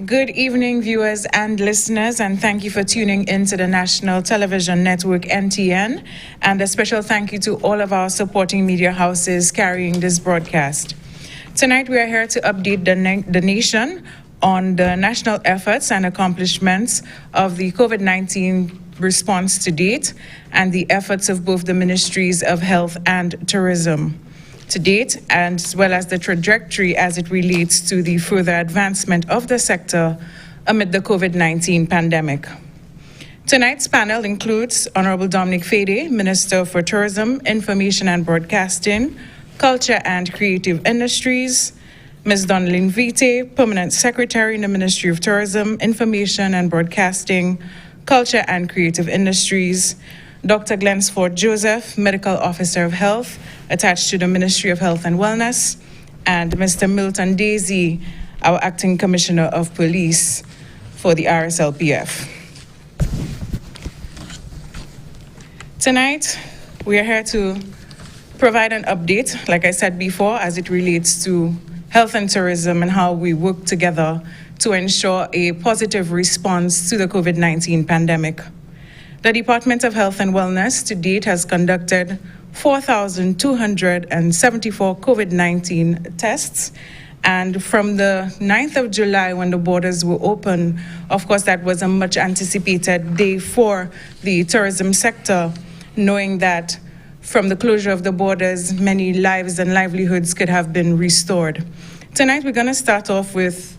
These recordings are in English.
Good evening, viewers and listeners, and thank you for tuning in to the National Television Network, NTN, and a special thank you to all of our supporting media houses carrying this broadcast. Tonight, we are here to update the nation on the national efforts and accomplishments of the COVID-19 response to date and the efforts of both the Ministries of Health and Tourism to date, as well as the trajectory as it relates to the further advancement of the sector amid the COVID-19 pandemic. Tonight's panel includes Honorable Dominic Fedee, Minister for Tourism, Information and Broadcasting, Culture and Creative Industries, Ms. Donalyn Vittet, Permanent Secretary in the Ministry of Tourism, Information and Broadcasting, Culture and Creative Industries, Dr. Glensford Joseph, Medical Officer of Health, attached to the Ministry of Health and Wellness, and Mr. Milton, Desir, our Acting Commissioner of Police for the RSLPF. Tonight, we are here to provide an update, like I said before, as it relates to health and tourism and how we work together to ensure a positive response to the COVID-19 pandemic. The Department of Health and Wellness to date has conducted 4,274 COVID-19 tests. And from the 9th of July, when the borders were open, of course, that was a much anticipated day for the tourism sector, knowing that from the closure of the borders, many lives and livelihoods could have been restored. Tonight, we're going to start off with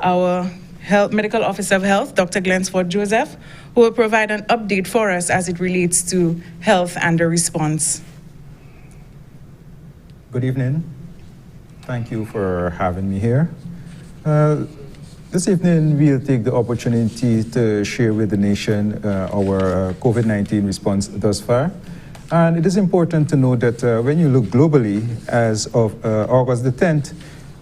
our Medical Officer of Health, Dr. Glensford Joseph, who will provide an update for us as it relates to health and the response. Good evening. Thank you for having me here. This evening, we'll take the opportunity to share with the nation our COVID-19 response thus far. And it is important to know that when you look globally, as of August the 10th,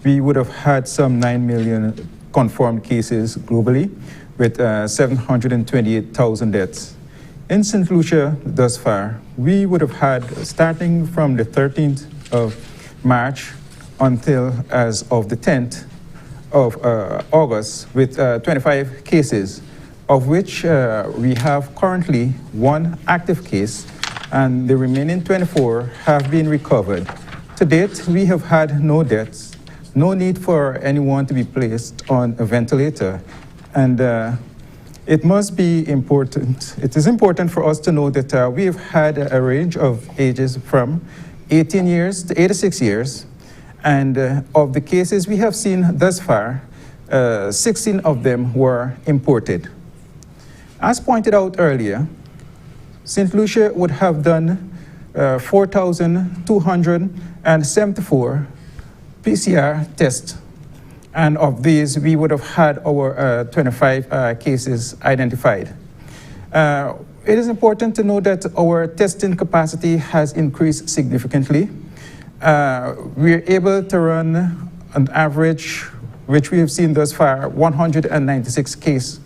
we would have had some 9 million confirmed cases globally, with 728,000 deaths. In St. Lucia, thus far, we would have had, starting from the 13th of March until as of the 10th of August, with 25 cases, of which we have currently 1 active case, and the remaining 24 have been recovered. To date, we have had no deaths, no need for anyone to be placed on a ventilator. And it must be important, it is important for us to know that we have had a range of ages from 18 years to 86 years. And of the cases we have seen thus far, 16 of them were imported. As pointed out earlier, St. Lucia would have done 4,274 PCR tests. And of these, we would have had our 25 cases identified. It is important to know that our testing capacity has increased significantly. We're able to run an average, which we have seen thus far, 196 cases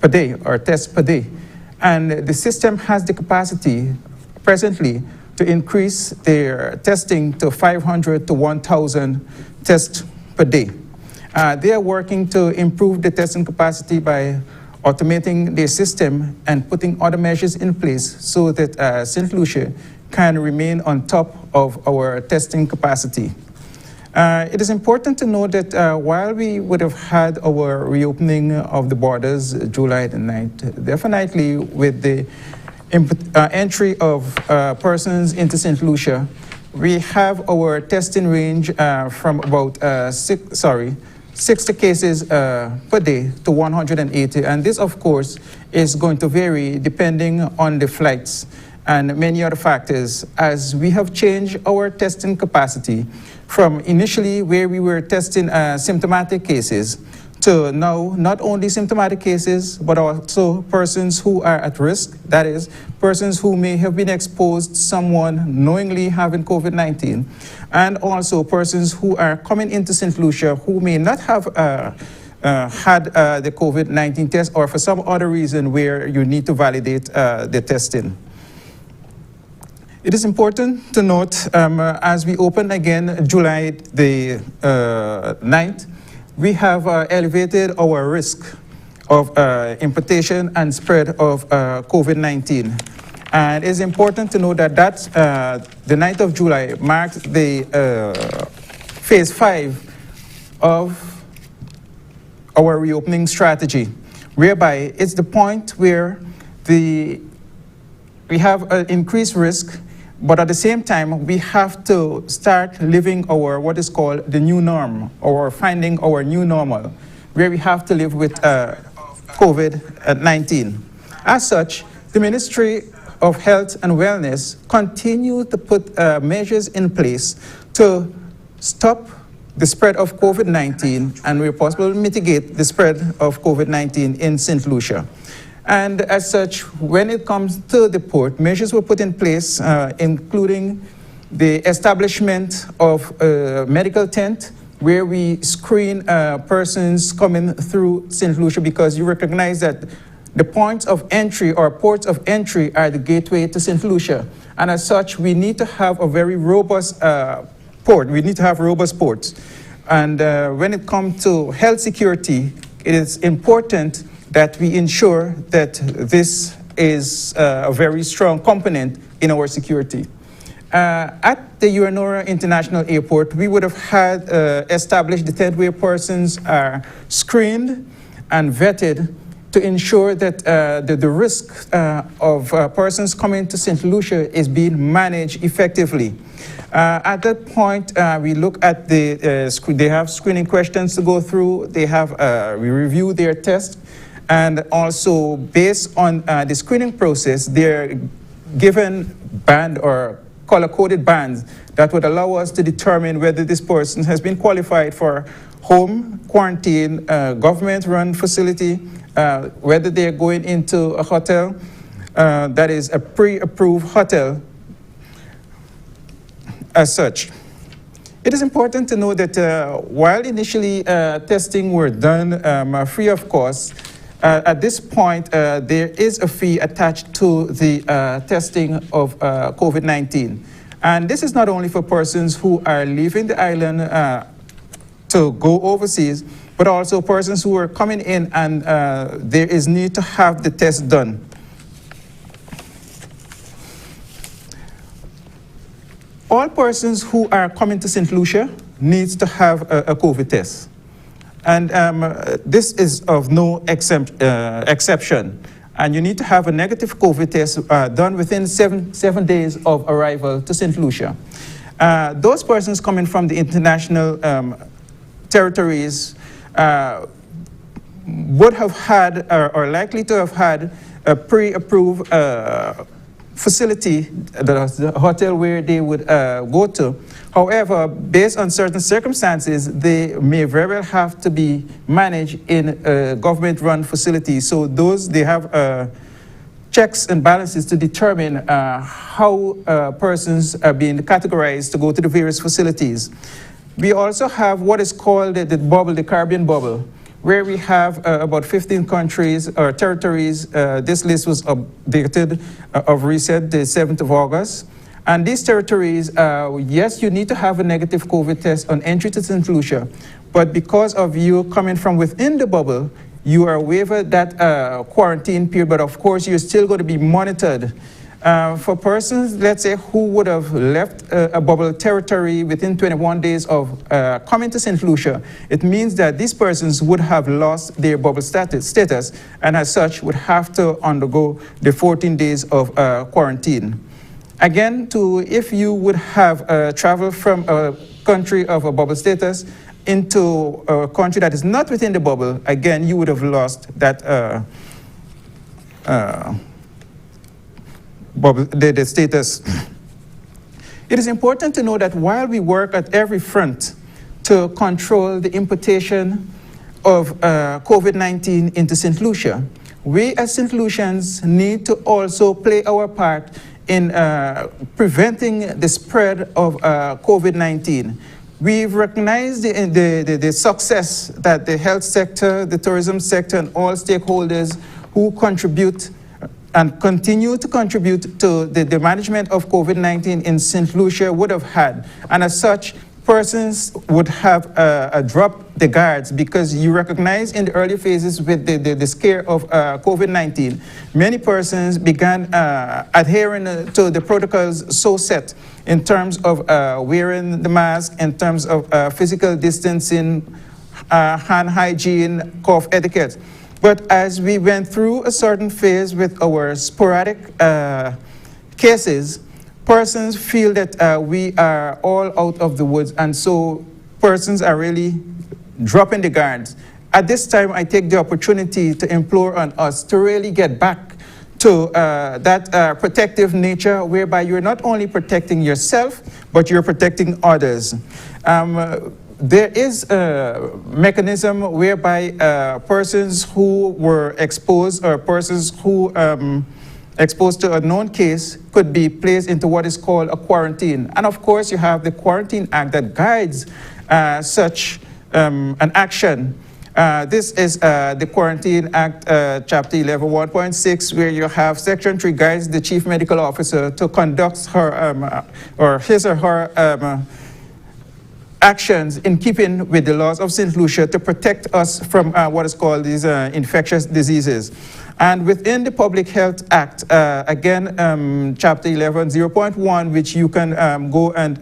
per day, or tests per day. And the system has the capacity presently to increase their testing to 500 to 1,000 tests per day. They are working to improve the testing capacity by automating their system and putting other measures in place so that St. Lucia can remain on top of our testing capacity. It is important to note that while we would have had our reopening of the borders July the 9th, definitely with the entry of persons into St. Lucia, we have our testing range from about 60 cases per day to 180. And this, of course, is going to vary depending on the flights and many other factors, as we have changed our testing capacity from initially where we were testing symptomatic cases to now not only symptomatic cases, but also persons who are at risk, that is, persons who may have been exposed to someone knowingly having COVID-19, and also persons who are coming into St. Lucia who may not have had the COVID-19 test, or for some other reason where you need to validate the testing. It is important to note, as we open again July the 9th, we have elevated our risk of importation and spread of COVID-19. And it's important to know that the 9th of July marked the phase 5 of our reopening strategy, whereby it's the point where we have an increased risk, but at the same time, we have to start living our what is called the new norm, or finding our new normal, where we have to live with COVID-19. As such, the Ministry of Health and Wellness continue to put measures in place to stop the spread of COVID-19 and where possible mitigate the spread of COVID-19 in St. Lucia. And as such, when it comes to the port, measures were put in place, including the establishment of a medical tent where we screen persons coming through St. Lucia, because you recognize that the points of entry or ports of entry are the gateway to St. Lucia. And as such, we need to have a very robust port. We need to have robust ports. And when it comes to health security, it is important that we ensure that this is a very strong component in our security. At the Uranora International Airport, we would have had established the tent where persons are screened and vetted to ensure that the risk of persons coming to St. Lucia is being managed effectively. At that point, we look at they have screening questions to go through. We review their test, and also based on the screening process, they're given band or color-coded bands that would allow us to determine whether this person has been qualified for home quarantine, government-run facility, whether they're going into a hotel that is a pre-approved hotel as such. It is important to know that while initially testing were done free of cost, at this point there is a fee attached to the testing of COVID-19. And this is not only for persons who are leaving the island to go overseas, but also persons who are coming in and there is need to have the test done. All persons who are coming to St. Lucia needs to have a COVID test. And this is of no exception. And you need to have a negative COVID test done within seven days of arrival to St. Lucia. Those persons coming from the international territories would have had or likely to have had a pre-approved facility, the hotel where they would go to. However, based on certain circumstances, they may very well have to be managed in a government-run facility. So they have checks and balances to determine how persons are being categorized to go to the various facilities. We also have what is called the bubble, the Caribbean bubble, where we have about 15 countries or territories. This list was updated of recent, the 7th of August. And these territories, yes, you need to have a negative COVID test on entry to St. Lucia, but because of you coming from within the bubble, you are waived that quarantine period, but of course you're still going to be monitored. For persons, let's say, who would have left a bubble territory within 21 days of coming to St. Lucia, it means that these persons would have lost their bubble status and as such would have to undergo the 14 days of quarantine. Again, if you would have traveled from a country of a bubble status into a country that is not within the bubble, again, you would have lost that the status. It is important to know that while we work at every front to control the importation of COVID-19 into St. Lucia, we as St. Lucians need to also play our part in preventing the spread of COVID-19. We've recognized the success that the health sector, the tourism sector, and all stakeholders who contribute and continue to contribute to the management of COVID-19 in St. Lucia would have had. And as such, persons would have dropped the guards because you recognize in the early phases with the scare of COVID-19, many persons began adhering to the protocols so set in terms of wearing the mask, in terms of physical distancing, hand hygiene, cough etiquette. But as we went through a certain phase with our sporadic cases, persons feel that we are all out of the woods, and so persons are really dropping the guards. At this time, I take the opportunity to implore on us to really get back to that protective nature whereby you're not only protecting yourself, but you're protecting others. There is a mechanism whereby persons who were exposed or persons who exposed to a known case could be placed into what is called a quarantine. And of course, you have the Quarantine Act that guides such an action. This is the Quarantine Act, Chapter 11, 1.6, where you have Section 3 guides the Chief Medical Officer to conduct her or his or her actions in keeping with the laws of St. Lucia to protect us from what is called these infectious diseases. And within the Public Health Act, again, Chapter 11, 0.1, which you can go and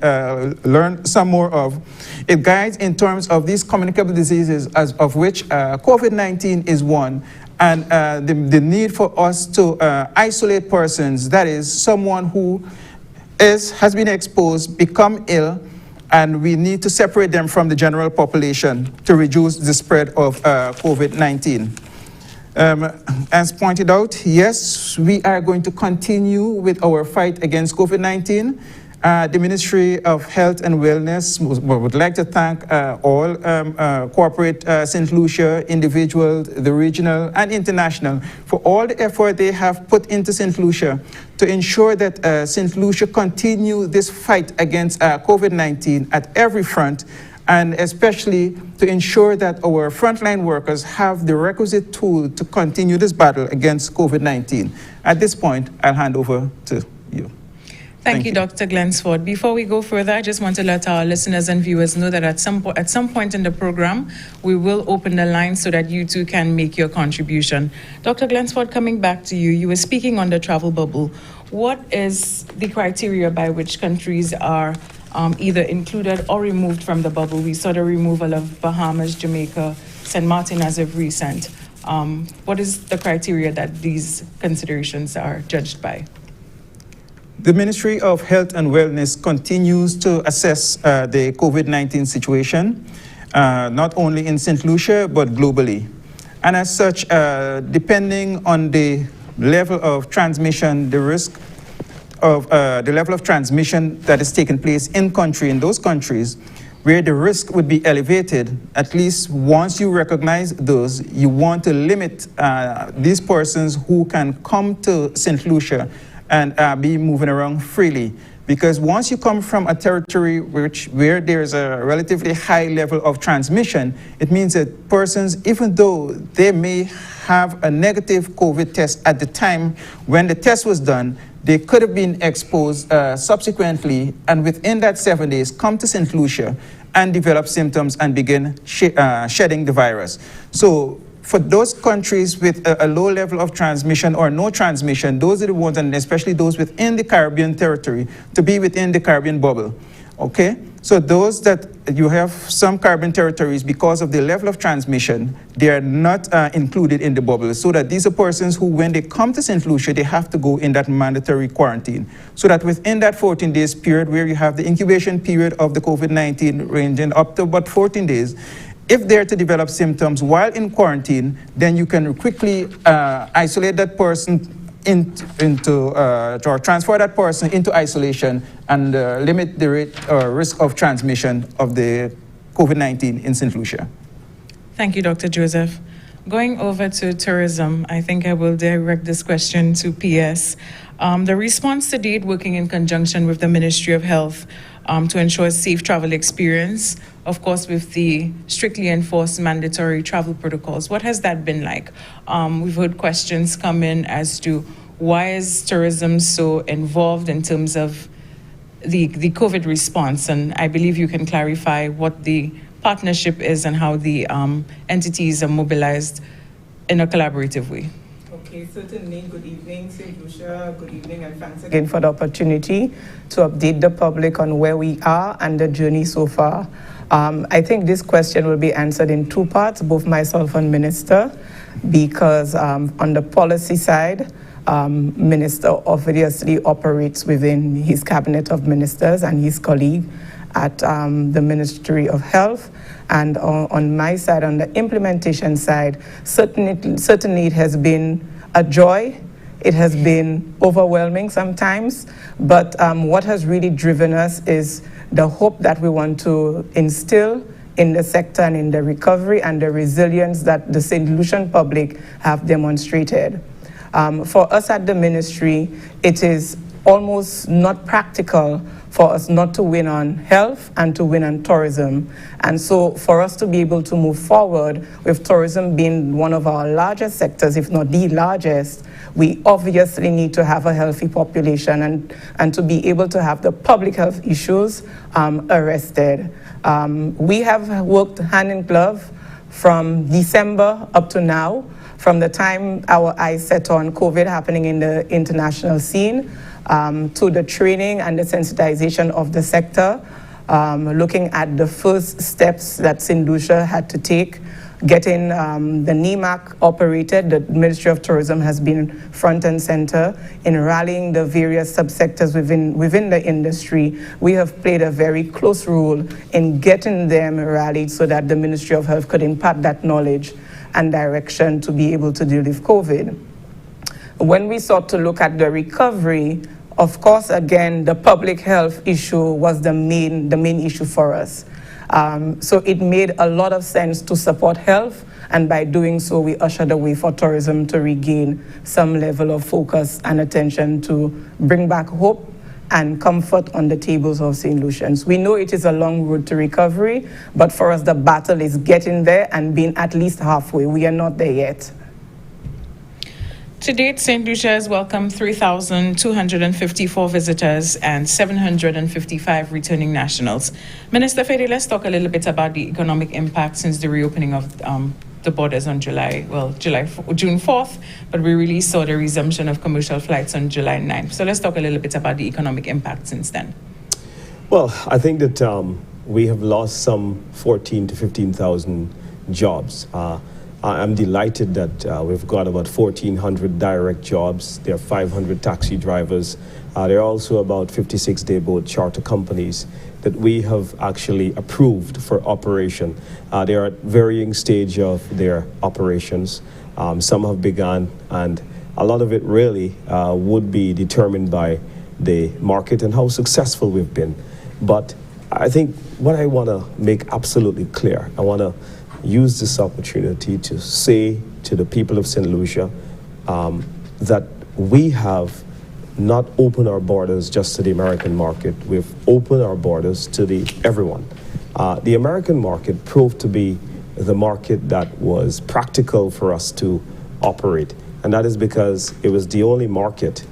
learn some more of, it guides in terms of these communicable diseases, of which COVID-19 is one, and the need for us to isolate persons, that is, someone who has been exposed, become ill, and we need to separate them from the general population to reduce the spread of COVID-19. As pointed out, yes, we are going to continue with our fight against COVID-19. The Ministry of Health and Wellness would like to thank all corporate St. Lucia, individual, the regional and international, for all the effort they have put into St. Lucia to ensure that St. Lucia continue this fight against COVID-19 at every front, and especially to ensure that our frontline workers have the requisite tool to continue this battle against COVID-19. At this point, I'll hand over to you. Thank you, Dr. Glensford. Before we go further, I just want to let our listeners and viewers know that at some point in the program, we will open the line so that you too can make your contribution. Dr. Glensford, coming back to you, you were speaking on the travel bubble. What is the criteria by which countries are either included or removed from the bubble? We saw the removal of Bahamas, Jamaica, St. Martin as of recent. What is the criteria that these considerations are judged by? The Ministry of Health and Wellness continues to assess the COVID-19 situation, not only in St. Lucia, but globally. And as such, depending on the level of transmission, the risk of the level of transmission that is taking place in those countries, where the risk would be elevated, at least once you recognize those, you want to limit these persons who can come to St. Lucia and be moving around freely. Because once you come from a territory where there's a relatively high level of transmission, it means that persons, even though they may have a negative COVID test at the time when the test was done, they could have been exposed subsequently, and within that 7 days come to St. Lucia and develop symptoms and begin shedding the virus. So for those countries with a low level of transmission or no transmission, those are the ones, and especially those within the Caribbean territory, to be within the Caribbean bubble, okay? So those that you have some Caribbean territories, because of the level of transmission, they are not included in the bubble, so that these are persons who, when they come to St. Lucia, they have to go in that mandatory quarantine. So that within that 14 days period where you have the incubation period of the COVID-19 ranging up to about 14 days, if they're to develop symptoms while in quarantine, then you can quickly isolate that person or transfer that person into isolation and limit the rate or risk of transmission of the COVID-19 in St. Lucia. Thank you, Dr. Joseph. Going over to tourism, I think I will direct this question to PS. The response to date, working in conjunction with the Ministry of Health to ensure a safe travel experience, of course, with the strictly enforced mandatory travel protocols. What has that been like? We've heard questions come in as to why is tourism so involved in terms of the COVID response, and I believe you can clarify what the partnership is and how the entities are mobilized in a collaborative way. Okay, certainly. Good evening, St. Lucia. Good evening, and thanks again for the opportunity to update the public on where we are and the journey so far. I think this question will be answered in two parts, both myself and Minister, because on the policy side, Minister obviously operates within his cabinet of ministers and his colleague at the Ministry of Health. And on my side, on the implementation side, certainly it has been a joy. It has been overwhelming sometimes, but what has really driven us is the hope that we want to instill in the sector and in the recovery and the resilience that the St. Lucian public have demonstrated. For us at the ministry, it is almost not practical for us not to win on health and to win on tourism. And so for us to be able to move forward with tourism being one of our largest sectors, if not the largest, we obviously need to have a healthy population and to be able to have the public health issues arrested. We have worked hand in glove from December up to now, from the time our eyes set on COVID happening in the international scene, to the training and the sensitization of the sector, looking at the first steps that St. Lucia had to take, getting the NEMAC operated. The Ministry of Tourism has been front and center in rallying the various subsectors within the industry. We have played a very close role in getting them rallied so that the Ministry of Health could impart that knowledge and direction to be able to deal with COVID. When we sought to look at the recovery, of course, again, the public health issue was the main issue for us. So it made a lot of sense to support health, and by doing so, we ushered the way for tourism to regain some level of focus and attention to bring back hope and comfort on the tables of St. Lucians. We know it is a long road to recovery, but for us, the battle is getting there and being at least halfway. We are not there yet. To date, St. Lucia has welcomed 3,254 visitors and 755 returning nationals. Minister Fedee, let's talk a little bit about the economic impact since the reopening of the borders on June 4th, but we really saw the resumption of commercial flights on July 9th. So let's talk a little bit about the economic impact since then. Well, I think that we have lost some 14 to 15,000 jobs. I'm delighted that we've got about 1,400 direct jobs. There are 500 taxi drivers. There are also about 56 day-boat charter companies that we have actually approved for operation. They are at varying stage of their operations. Some have begun, and a lot of it really would be determined by the market and how successful we've been. But I think what I want to make absolutely clear, I want to use this opportunity to say to the people of St. Lucia that we have not opened our borders just to the American market. We've opened our borders to everyone. The American market proved to be the market that was practical for us to operate, and that is because it was the only market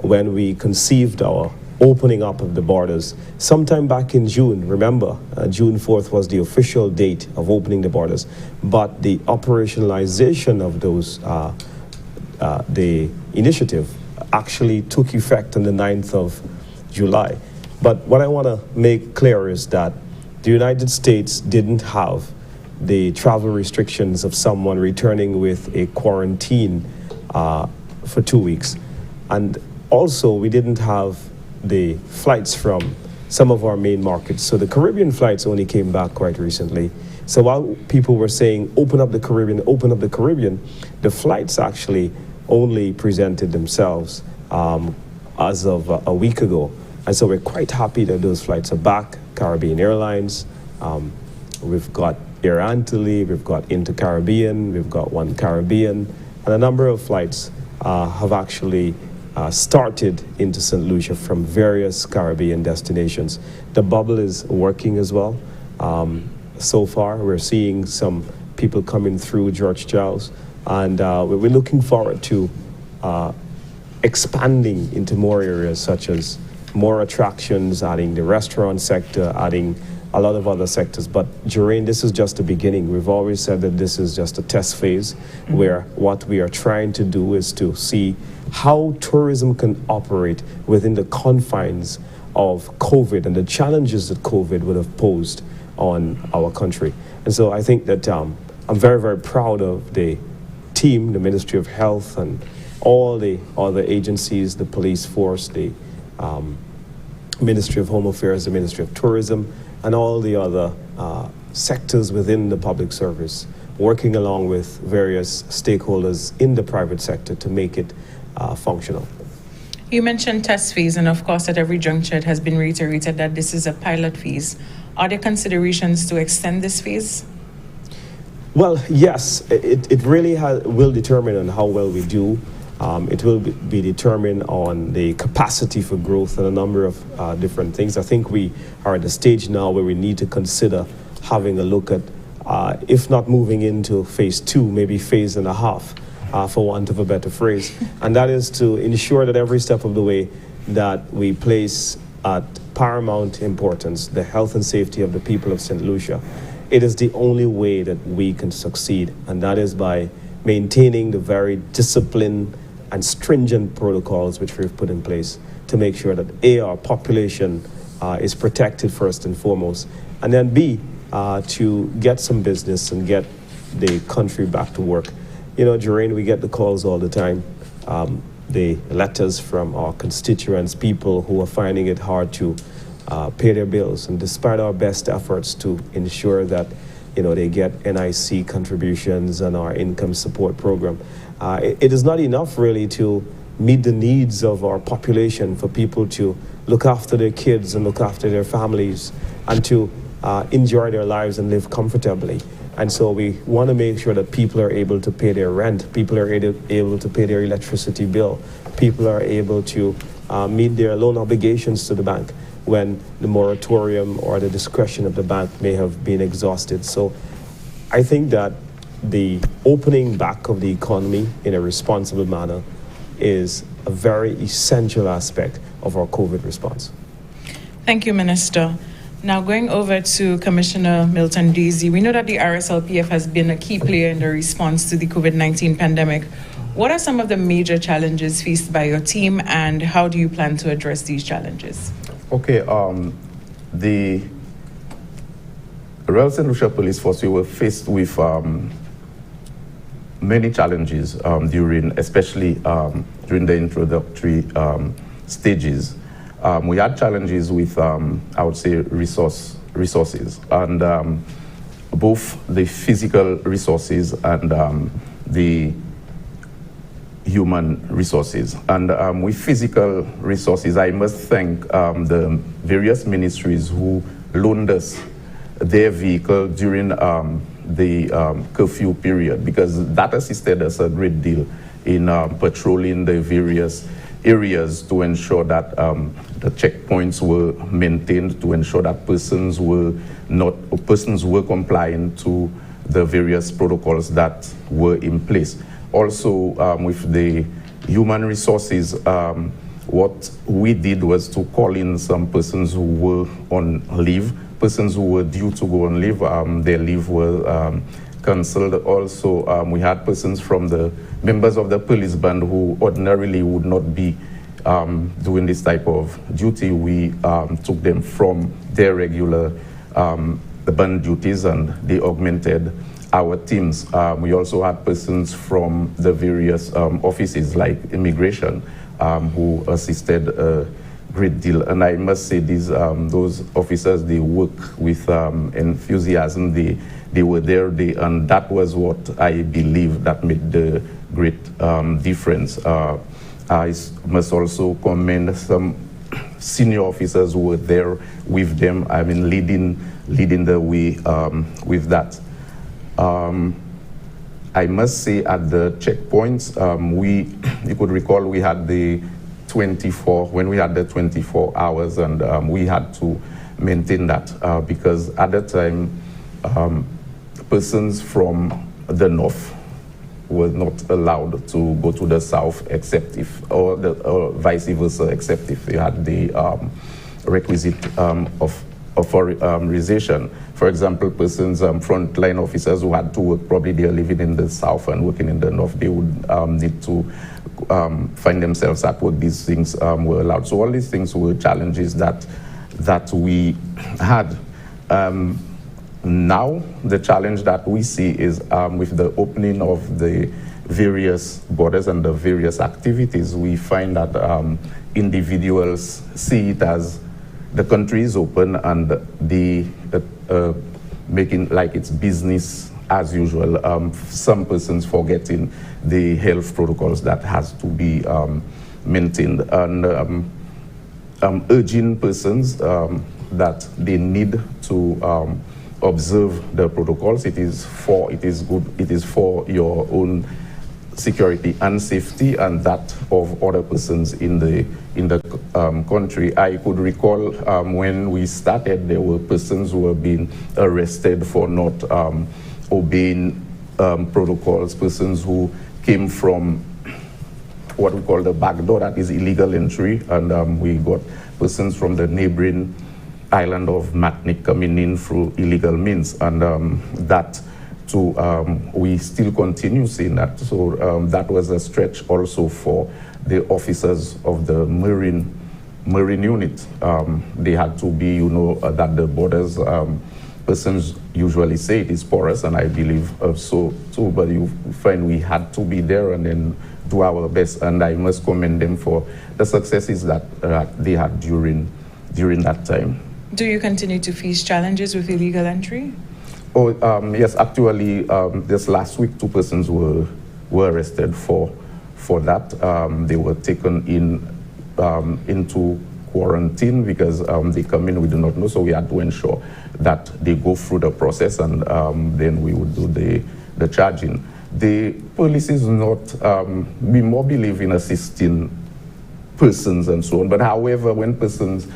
when we conceived our opening up of the borders sometime back in June. Remember, June 4th was the official date of opening the borders, but the operationalization of those, the initiative actually took effect on the 9th of July. But what I want to make clear is that the United States didn't have the travel restrictions of someone returning with a quarantine for 2 weeks. And also, we didn't have the flights from some of our main markets. So the Caribbean flights only came back quite recently. So while people were saying, open up the Caribbean, the flights actually only presented themselves as of a week ago. And so we're quite happy that those flights are back. Caribbean Airlines, we've got Air Antilles, we've got Inter-Caribbean, we've got One Caribbean, and a number of flights have actually started into St. Lucia from various Caribbean destinations. The bubble is working as well. So far, we're seeing some people coming through George Charles, and we're looking forward to expanding into more areas such as more attractions, adding the restaurant sector, adding a lot of other sectors. But Jerain, this is just the beginning. We've always said that this is just a test phase where what we are trying to do is to see how tourism can operate within the confines of COVID and the challenges that COVID would have posed on our country. And so I think that I'm very, very proud of the team, the Ministry of Health, and all the other agencies, the police force, the Ministry of Home Affairs, the Ministry of Tourism, and all the other sectors within the public service, working along with various stakeholders in the private sector to make it functional. You mentioned test phase, and of course at every juncture it has been reiterated that this is a pilot phase. Are there considerations to extend this phase? Well, yes, it really will determine on how well we do. It will be determined on the capacity for growth and a number of different things. I think we are at a stage now where we need to consider having a look at, if not moving into phase 2, maybe phase and a half, for want of a better phrase. And that is to ensure that every step of the way that we place at paramount importance the health and safety of the people of St. Lucia. It is the only way that we can succeed, and that is by maintaining the very disciplined and stringent protocols which we've put in place to make sure that our population is protected first and foremost, and then B, to get some business and get the country back to work. You know, Jerain, we get the calls all the time, the letters from our constituents, people who are finding it hard to pay their bills, and despite our best efforts to ensure that they get NIC contributions and our income support program, it is not enough really to meet the needs of our population, for people to look after their kids and look after their families and to enjoy their lives and live comfortably. And so we want to make sure that people are able to pay their rent, people are able to pay their electricity bill, people are able to meet their loan obligations to the bank when the moratorium or the discretion of the bank may have been exhausted. So I think that the opening back of the economy in a responsible manner is a very essential aspect of our COVID response. Thank you, Minister. Now going over to Commissioner Milton Desir, we know that the RSLPF has been a key player in the response to the COVID-19 pandemic. What are some of the major challenges faced by your team, and how do you plan to address these challenges? Okay, the Royal St. Lucia Police Force, we were faced with many challenges especially during the introductory stages. We had challenges with, I would say, resources, and both the physical resources and the human resources. And with physical resources, I must thank the various ministries who loaned us their vehicle during the curfew period, because that assisted us a great deal in patrolling the various areas to ensure that the checkpoints were maintained, to ensure that persons were compliant to the various protocols that were in place. Also, with the human resources, what we did was to call in some persons who were on leave, persons who were due to go on leave, their leave were cancelled. Also, we had persons from the members of the police band who ordinarily would not be doing this type of duty. We took them from their regular band duties, and they augmented our teams. We also had persons from the various offices like immigration who assisted a great deal. And I must say those officers, they work with enthusiasm. They were there, and that was what I believe that made the great difference. I must also commend some senior officers who were there with them, I mean, leading the way with that. I must say at the checkpoints, you could recall we had the 24 hours, and we had to maintain that because at that time, persons from the north were not allowed to go to the south except if, or vice versa, except if they had the requisite of authorization. For example, persons, frontline officers who had to work, probably they are living in the south and working in the north, they would need to find themselves at work. These things were allowed. So all these things were challenges that we had. Now, the challenge that we see is with the opening of the various borders and the various activities, we find that individuals see it as the country is open and making like it's business as usual. Some persons forgetting the health protocols that has to be maintained, and urging persons that they need to observe the protocols. It is for your own security and safety and that of other persons in the country. I could recall when we started, there were persons who were being arrested for not obeying protocols, persons who came from what we call the back door, that is illegal entry, and we got persons from the neighboring island of Martinique coming in through illegal means, and that too, we still continue seeing that. So that was a stretch also for the officers of the Marine unit. They had to be, that the borders, persons usually say it is porous, and I believe so too, but you find we had to be there and then do our best, and I must commend them for the successes that they had during that time. Do you continue to face challenges with illegal entry? Oh, yes, actually, this last week, 2 persons were arrested for that. They were taken into quarantine because they come in, we do not know, so we had to ensure that they go through the process, and then we would do the charging. The police is not, we more believe in assisting persons and so on, but however, when persons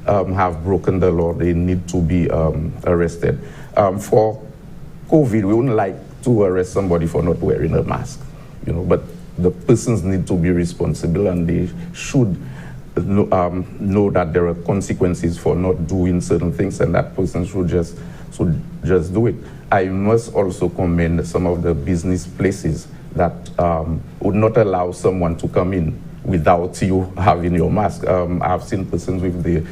have broken the law, they need to be arrested. For COVID, we wouldn't like to arrest somebody for not wearing a mask, but the persons need to be responsible, and they should know that there are consequences for not doing certain things, and that person should just do it. I must also commend some of the business places that would not allow someone to come in without you having your mask. I've seen persons with the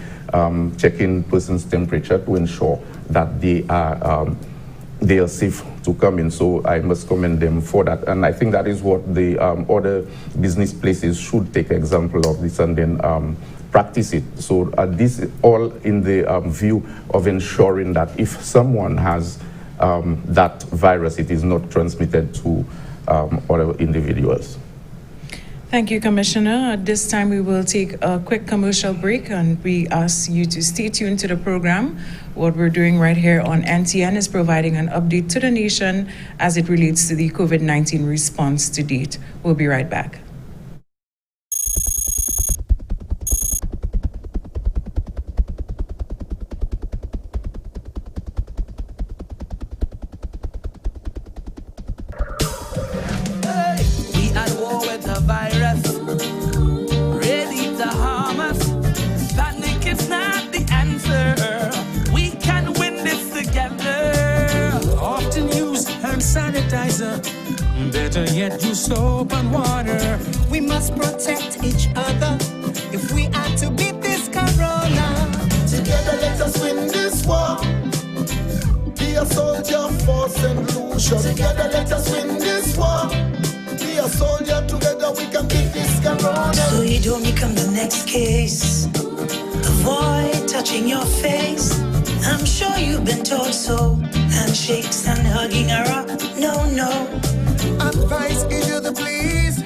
checking person's temperature to ensure that they are safe to come in. So I must commend them for that. And I think that is what the other business places should take example of this and then practice it. So this is all in the view of ensuring that if someone has that virus, it is not transmitted to other individuals. Thank you, Commissioner. At this time, we will take a quick commercial break, and we ask you to stay tuned to the program. What we're doing right here on NTN is providing an update to the nation as it relates to the COVID-19 response to date. We'll be right back. Better yet, use soap and water. We must protect each other if we are to beat this corona. Together let us win this war. Be a soldier for St. Lucia. Together let us win this war. Be a soldier, together we can beat this corona. So you don't become the next case. Avoid touching your face. I'm sure you've been told so. Handshakes and hugging are up. No. Advice is you the please.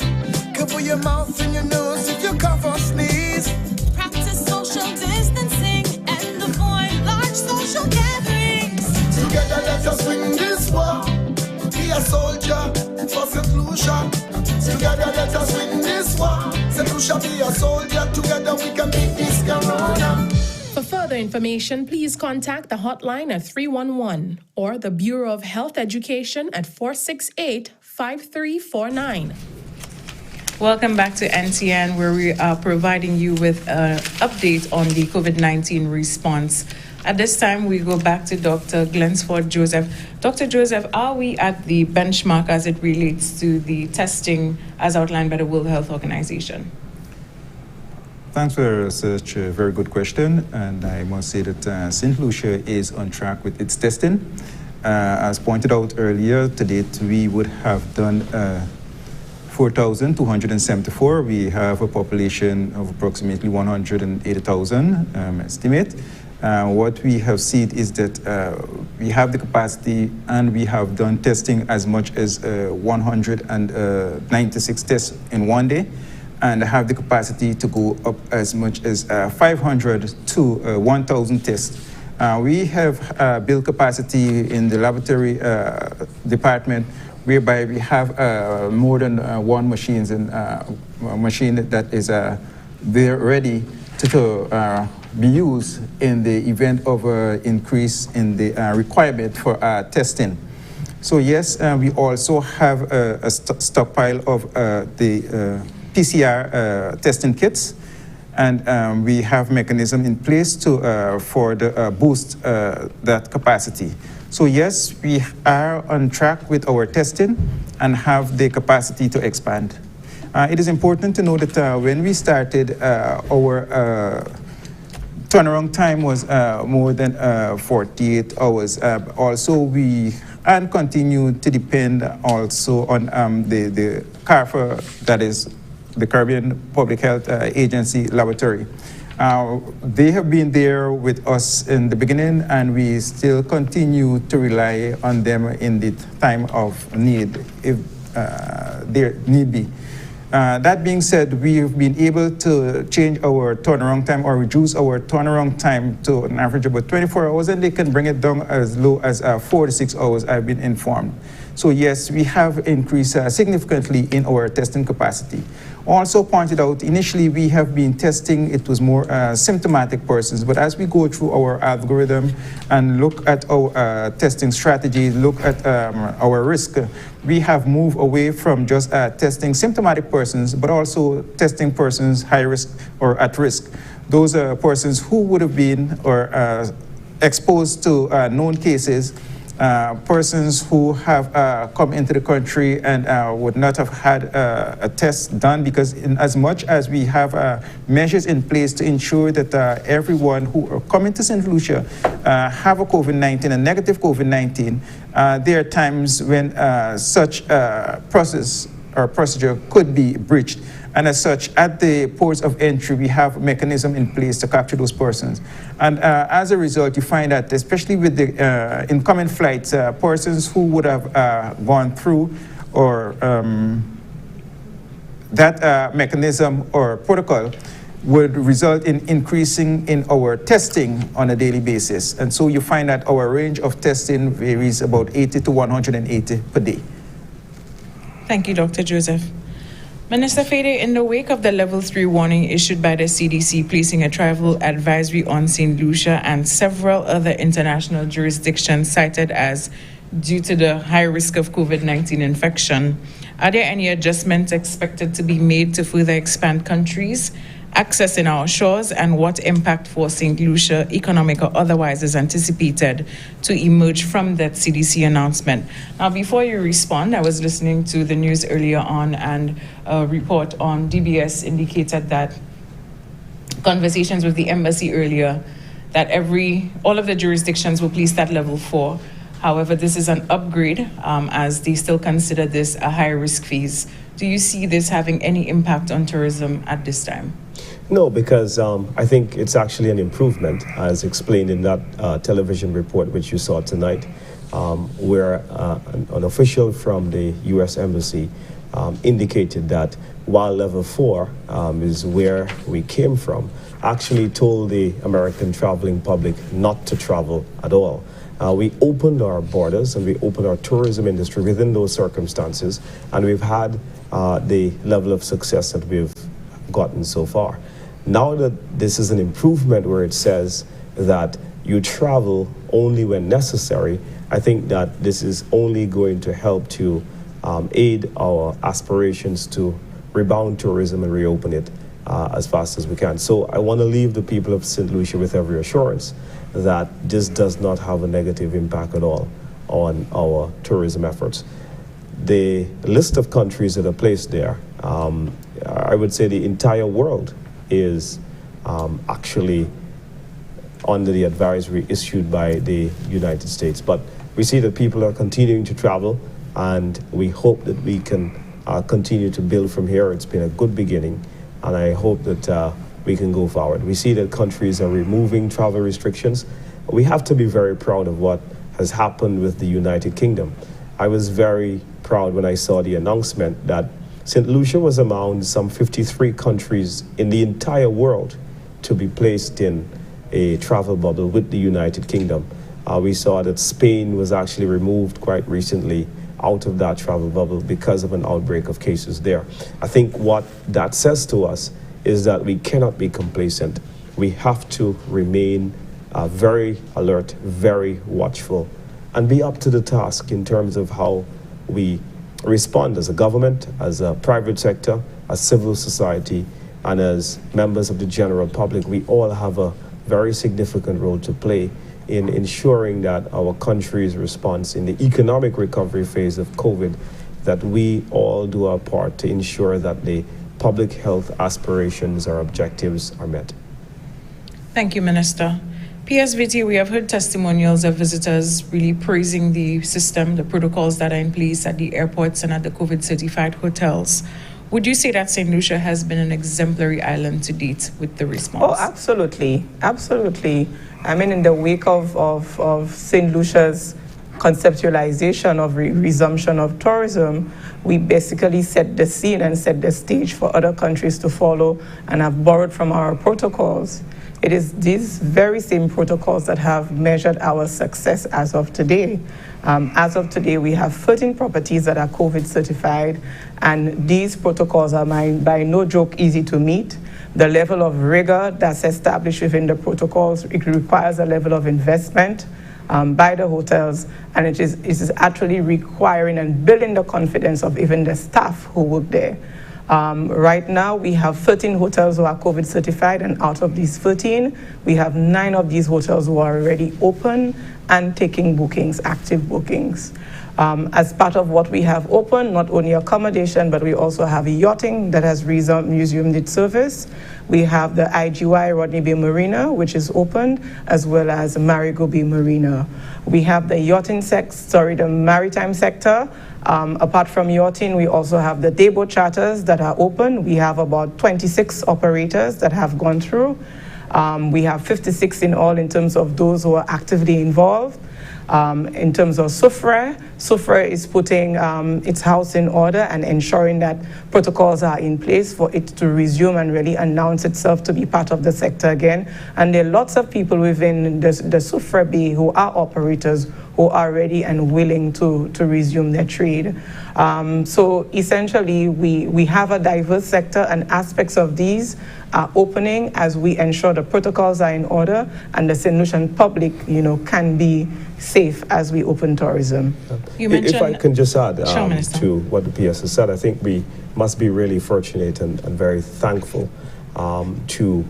Cover your mouth and your nose if you cough or sneeze. Practice social distancing and avoid large social gatherings. Together let us win this war. Be a soldier for St. Lucia. Together let us win this war. St. Lucia, be a soldier. Together we can beat this corona. For further information, please contact the hotline at 311 or the Bureau of Health Education at 468-5 5349. Welcome back to NTN, where we are providing you with an update on the COVID-19 response. At this time, we go back to Dr. Glensford Joseph. Dr. Joseph, are we at the benchmark as it relates to the testing as outlined by the World Health Organization? Thanks for such a very good question. And I must say that St. Lucia is on track with its testing. As pointed out earlier, to date, we would have done 4,274. We have a population of approximately 180,000 estimate. What we have seen is that we have the capacity and we have done testing as much as 196 tests in one day, and have the capacity to go up as much as 500 to 1,000 tests. We have built capacity in the laboratory department, whereby we have more than one machine that is there ready to be used in the event of an increase in the requirement for testing. So yes, we also have a stockpile of the PCR testing kits, and we have mechanism in place to for the boost that capacity. So yes, we are on track with our testing and have the capacity to expand. It is important to know that when we started, our turnaround time was more than 48 hours. Also, we continue to depend also on the CARPHA, that is the Caribbean Public Health Agency laboratory. They have been there with us in the beginning, and we still continue to rely on them in the time of need, if there need be. That being said, we have been able to change our turnaround time or reduce our turnaround time to an average of about 24 hours, and they can bring it down as low as 4 to 6 hours, I've been informed. So yes, we have increased significantly in our testing capacity. Also pointed out, initially we have been testing, it was more symptomatic persons, but as we go through our algorithm and look at our testing strategy, look at our risk, we have moved away from just testing symptomatic persons, but also testing persons high risk or at risk. Those are persons who would have been or exposed to known cases, persons who have come into the country and would not have had a test done, because in as much as we have measures in place to ensure that everyone who are coming to St. Lucia have a COVID-19, a negative COVID-19, there are times when such process or procedure could be breached. And as such, at the ports of entry, we have a mechanism in place to capture those persons. And as a result, you find that, especially with the incoming flights, persons who would have gone through or that mechanism or protocol would result in increasing in our testing on a daily basis. And so you find that our range of testing varies about 80 to 180 per day. Thank you, Dr. Joseph. Minister Fedee, in the wake of the level 3 warning issued by the CDC placing a travel advisory on St. Lucia and several other international jurisdictions cited as due to the high risk of COVID-19 infection, are there any adjustments expected to be made to further expand countries accessing our shores, and what impact for St. Lucia, economic or otherwise, is anticipated to emerge from that CDC announcement? Now, before you respond, I was listening to the news earlier on, and a report on DBS indicated that conversations with the embassy earlier, that all of the jurisdictions will place that level 4. However, this is an upgrade as they still consider this a high-risk phase. Do you see this having any impact on tourism at this time? No, because I think it's actually an improvement, as explained in that television report which you saw tonight, where an official from the U.S. Embassy indicated that while level 4 is where we came from, actually told the American traveling public not to travel at all. We opened our borders and we opened our tourism industry within those circumstances, and we've had the level of success that we've gotten so far. Now that this is an improvement where it says that you travel only when necessary, I think that this is only going to help to aid our aspirations to rebound tourism and reopen it as fast as we can. So I want to leave the people of St. Lucia with every assurance that this does not have a negative impact at all on our tourism efforts. The list of countries that are placed there, I would say the entire world is actually under the advisory issued by the United States. But we see that people are continuing to travel, and we hope that we can continue to build from here. It's been a good beginning, and I hope that we can go forward. We see that countries are removing travel restrictions. We have to be very proud of what has happened with the United Kingdom. I was very proud when I saw the announcement that St. Lucia was among some 53 countries in the entire world to be placed in a travel bubble with the United Kingdom. We saw that Spain was actually removed quite recently out of that travel bubble because of an outbreak of cases there. I think what that says to us is that we cannot be complacent. We have to remain very alert, very watchful, and be up to the task in terms of how we respond as a government, as a private sector, as civil society, and as members of the general public. We all have a very significant role to play in ensuring that our country's response in the economic recovery phase of COVID, that we all do our part to ensure that the public health aspirations or objectives are met. Thank you, Minister. PSVT, we have heard testimonials of visitors really praising the system, the protocols that are in place at the airports and at the COVID-certified hotels. Would you say that St. Lucia has been an exemplary island to date with the response? Oh, absolutely. Absolutely. I mean, in the wake of St. Lucia's conceptualization of resumption of tourism, we basically set the scene and set the stage for other countries to follow and have borrowed from our protocols. It is these very same protocols that have measured our success as of today. As of today, we have 13 properties that are COVID certified, and these protocols are by no joke easy to meet. The level of rigor that's established within the protocols, it requires a level of investment by the hotels, and it is actually requiring and building the confidence of even the staff who work there. Right now, we have 13 hotels who are COVID certified, and out of these 13, we have 9 of these hotels who are already open and taking bookings, active bookings. As part of what we have open, not only accommodation, but we also have yachting that has resumed its service. We have the IGY Rodney Bay Marina, which is open, as well as Marigo Bay Marina. We have the the maritime sector. Apart from yachting, we also have the dayboat charters that are open. We have about 26 operators that have gone through. We have 56 in all in terms of those who are actively involved. In terms of SUFRA is putting its house in order and ensuring that protocols are in place for it to resume and really announce itself to be part of the sector again. And there are lots of people within the SUFRA Bay who are operators who are ready and willing to resume their trade. So essentially, we have a diverse sector, and aspects of these are opening as we ensure the protocols are in order and the St. Lucian public, can be safe as we open tourism. If I can just add to what the PS has said, I think we must be really fortunate and very thankful to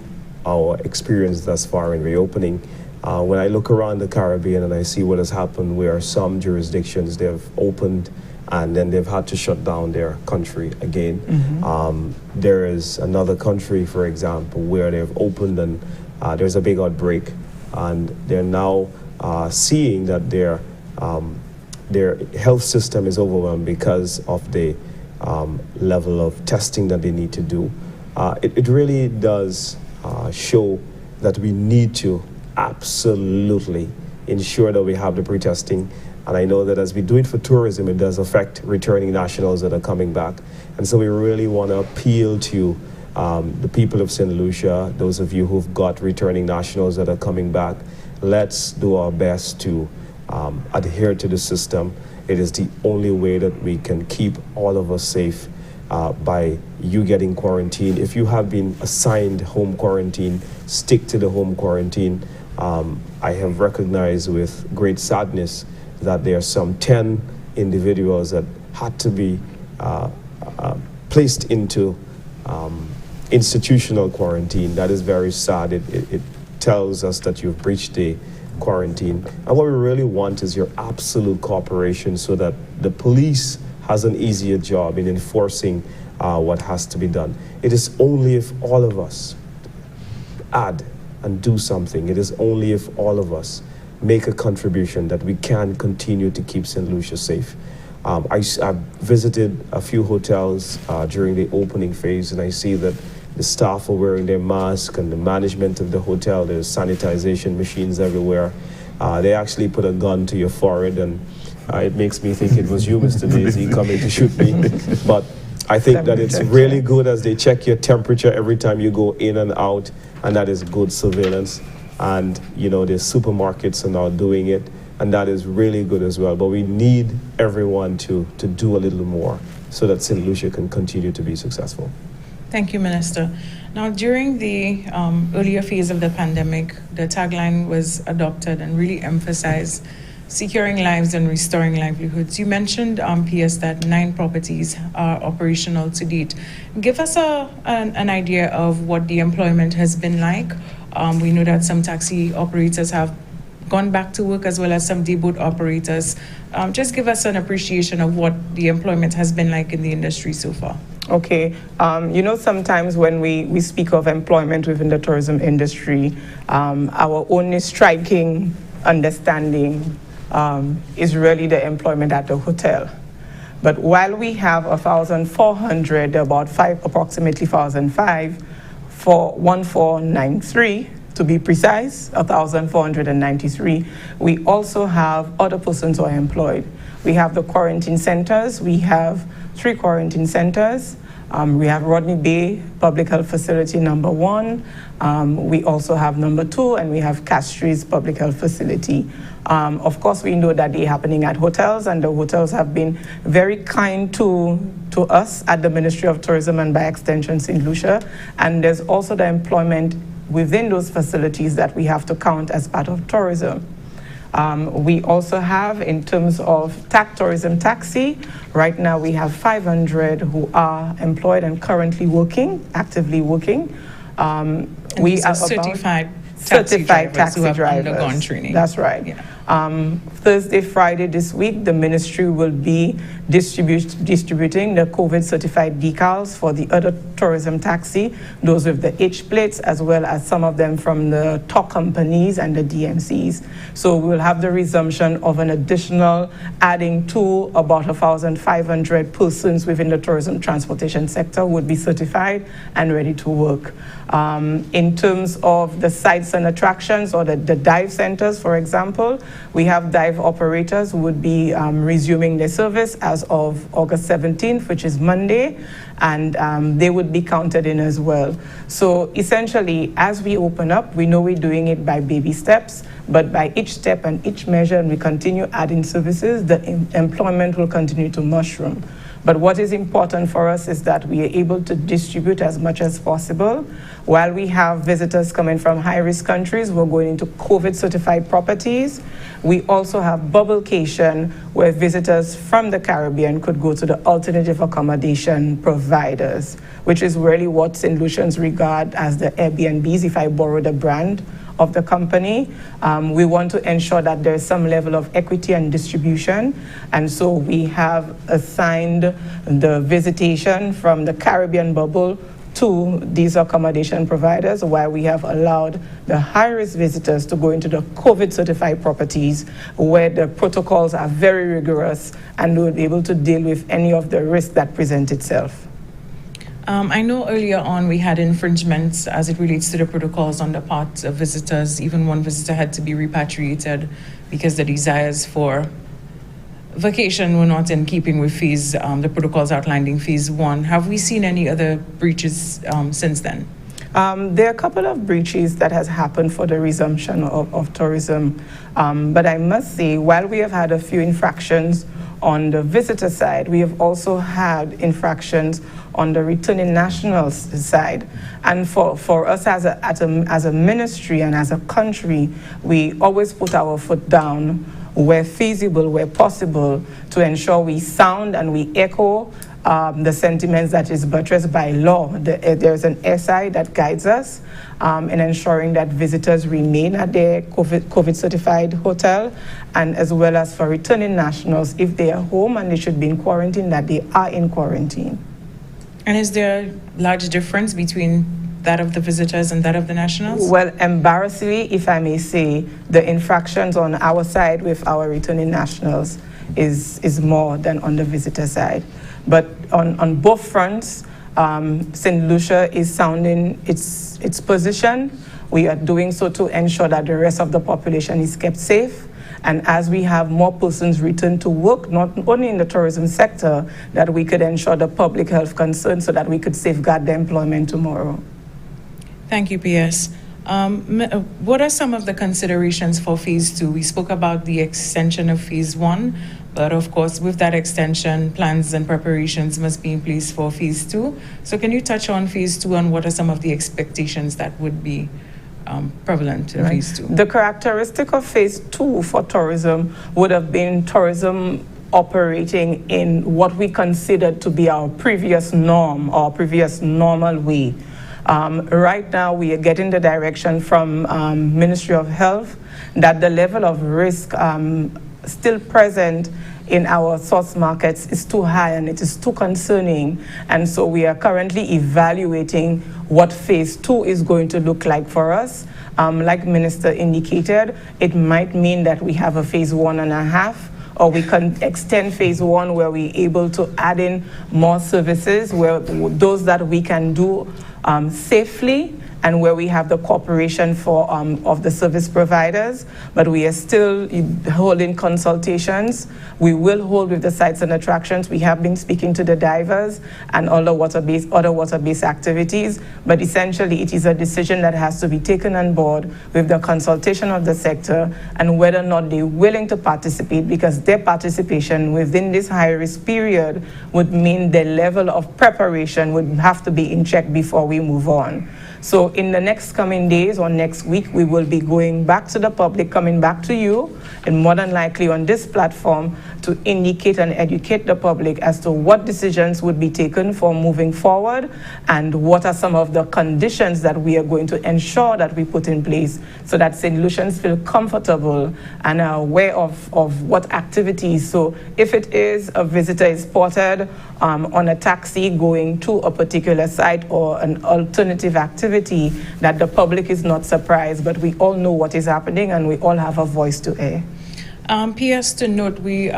our experience thus far in reopening. When I look around the Caribbean and I see what has happened, where some jurisdictions they've opened and then they've had to shut down their country again. Mm-hmm. There is another country, for example, where they've opened and there's a big outbreak, and they're now seeing that their health system is overwhelmed because of the level of testing that they need to do. It really does show that we need to absolutely ensure that we have the pre-testing. And I know that as we do it for tourism, it does affect returning nationals that are coming back. And so we really want to appeal to the people of St. Lucia, those of you who've got returning nationals that are coming back. Let's do our best to adhere to the system. It is the only way that we can keep all of us safe by you getting quarantined. If you have been assigned home quarantine, stick to the home quarantine. I have recognized with great sadness that there are some 10 individuals that had to be placed into institutional quarantine. That is very sad. It tells us that you've breached the quarantine. And what we really want is your absolute cooperation so that the police has an easier job in enforcing what has to be done. It is only if all of us add and do something, it is only if all of us make a contribution that we can continue to keep St. Lucia safe. I've visited a few hotels during the opening phase, and I see that the staff are wearing their masks, and the management of the hotel, there's sanitization machines everywhere. They actually put a gun to your forehead, and it makes me think it was you, Mr. Desir, coming to shoot me. But I think that it's really good as they check your temperature every time you go in and out, and that is good surveillance. And, you know, the supermarkets are now doing it, and that is really good as well. But we need everyone to do a little more so that St. Lucia can continue to be successful. Thank you, Minister. Now, during the earlier phase of the pandemic, the tagline was adopted and really emphasized securing lives and restoring livelihoods. You mentioned, PS, that 9 properties are operational to date. Give us an idea of what the employment has been like. We know that some taxi operators have gone back to work, as well as some day-boat operators. Just give us an appreciation of what the employment has been like in the industry so far. Okay, you know, sometimes when we speak of employment within the tourism industry, our only striking understanding is really the employment at the hotel. But while we have 1,400, approximately 1,005 for 1493, to be precise, 1,493, we also have other persons who are employed. We have the quarantine centers. We have 3 quarantine centers. We have Rodney Bay Public Health Facility number 1. We also have number 2, and we have Castries Public Health Facility. Of course, we know that they're happening at hotels, and the hotels have been very kind to us at the Ministry of Tourism and by extension St. Lucia. And there's also the employment within those facilities that we have to count as part of tourism. We also have, in terms of tourism taxi, right now we have 500 who are employed and currently working, actively working. We are certified taxi drivers who have undergone training. That's right. Yeah. Thursday, Friday this week, the ministry will be distributing the COVID certified decals for the other tourism taxi, those with the H plates, as well as some of them from the top companies and the DMCs. So we'll have the resumption of an additional adding to about 1,500 persons within the tourism transportation sector would be certified and ready to work. In terms of the sites and attractions, or the dive centers, for example, we have dive operators who would be resuming their service as of August 17th, which is Monday, and they would be counted in as well. So essentially, as we open up, we know we're doing it by baby steps, but by each step and each measure, and we continue adding services, the employment will continue to mushroom. But what is important for us is that we are able to distribute as much as possible. While we have visitors coming from high-risk countries, we're going into COVID-certified properties. We also have bubblecation, where visitors from the Caribbean could go to the alternative accommodation providers, which is really what St. Lucians regard as the Airbnbs, if I borrow the brand of the company. We want to ensure that there's some level of equity and distribution, and so we have assigned the visitation from the Caribbean bubble to these accommodation providers, while we have allowed the high-risk visitors to go into the COVID-certified properties, where the protocols are very rigorous and will be able to deal with any of the risk that present itself. I know earlier on we had infringements as it relates to the protocols on the part of visitors. Even one visitor had to be repatriated because the desires for vacation were not in keeping with phase, the protocols outlined in phase 1. Have we seen any other breaches since then? There are a couple of breaches that has happened for the resumption of tourism. But I must say, while we have had a few infractions on the visitor side, we have also had infractions on the returning nationals side. And for us as a ministry and as a country, we always put our foot down where feasible, where possible, to ensure we sound and we echo the sentiments that is buttressed by law. There's an SI that guides us in ensuring that visitors remain at their COVID-certified hotel, and as well as for returning nationals, if they are home and they should be in quarantine, that they are in quarantine. And is there a large difference between that of the visitors and that of the nationals? Well, embarrassingly, if I may say, the infractions on our side with our returning nationals is more than on the visitor side. But on both fronts, St. Lucia is sounding its position. We are doing so to ensure that the rest of the population is kept safe. And as we have more persons return to work, not only in the tourism sector, that we could ensure the public health concerns so that we could safeguard the employment tomorrow. Thank you, PS. What are some of the considerations for phase 2? We spoke about the extension of phase 1, but of course, with that extension, plans and preparations must be in place for phase 2. So can you touch on phase 2 and what are some of the expectations that would be prevalent in phase 2? The characteristic of phase 2 for tourism would have been tourism operating in what we considered to be our previous norm or previous normal way. Right now, we are getting the direction from Ministry of Health that the level of risk still present in our source markets is too high and it is too concerning. And so we are currently evaluating what phase 2 is going to look like for us. Like Minister indicated, it might mean that we have a phase 1.5, or we can extend phase 1 where we're able to add in more services, where those that we can do safely, and where we have the cooperation of the service providers, but we are still holding consultations. We will hold with the sites and attractions. We have been speaking to the divers and other water-based activities, but essentially it is a decision that has to be taken on board with the consultation of the sector and whether or not they're willing to participate, because their participation within this high-risk period would mean the level of preparation would have to be in check before we move on. So in the next coming days or next week, we will be going back to the public, coming back to you, and more than likely on this platform to indicate and educate the public as to what decisions would be taken for moving forward and what are some of the conditions that we are going to ensure that we put in place so that St. Lucians feel comfortable and are aware of what activities. So if it is a visitor is spotted on a taxi going to a particular site or an alternative activity, that the public is not surprised, but we all know what is happening and we all have a voice to air. PS to note, we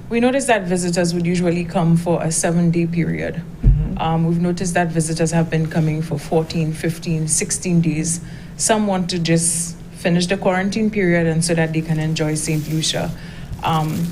noticed that visitors would usually come for a 7-day period. We've noticed that visitors have been coming for 14, 15, 16 days. Some want to just finish the quarantine period and so that they can enjoy St. Lucia.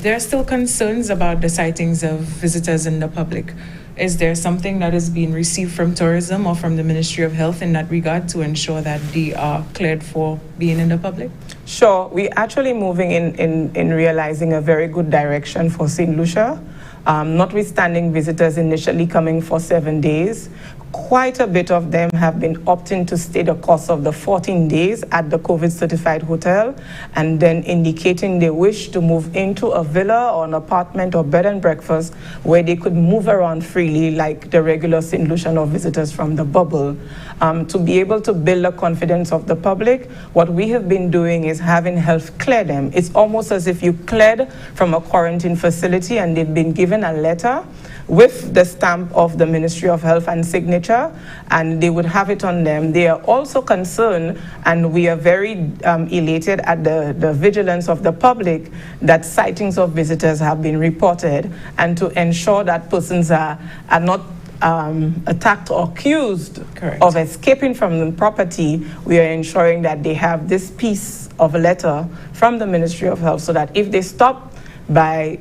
There are still concerns about the sightings of visitors in the public. Is there something that is being received from tourism or from the Ministry of Health in that regard to ensure that they are cleared for being in the public? Sure. We're actually moving in realizing a very good direction for St. Lucia. Notwithstanding visitors initially coming for 7 days, quite a bit of them have been opting to stay the course of the 14 days at the COVID-certified hotel and then indicating they wish to move into a villa or an apartment or bed and breakfast where they could move around freely like the regular St. Lucian or visitors from the bubble. To be able to build the confidence of the public, what we have been doing is having health clear them. It's almost as if you cleared from a quarantine facility and they've been given a letter with the stamp of the Ministry of Health and signature, and they would have it on them. They are also concerned, and we are very elated at the vigilance of the public that sightings of visitors have been reported, and to ensure that persons are not attacked or accused of escaping from the property, we are ensuring that they have this piece of a letter from the Ministry of Health so that if they stop by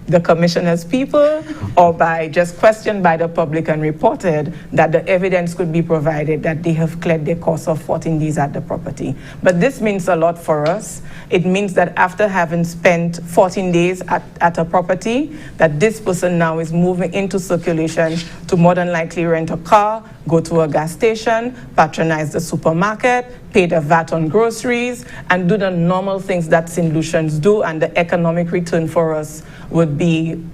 the commissioner's people or by just questioned by the public and reported, that the evidence could be provided that they have cleared their course of 14 days at the property. But this means a lot for us. It means that after having spent 14 days at a property, that this person now is moving into circulation to more than likely rent a car, go to a gas station, patronize the supermarket, pay the VAT on groceries, and do the normal things that St. Lucians do, and the economic return for us would be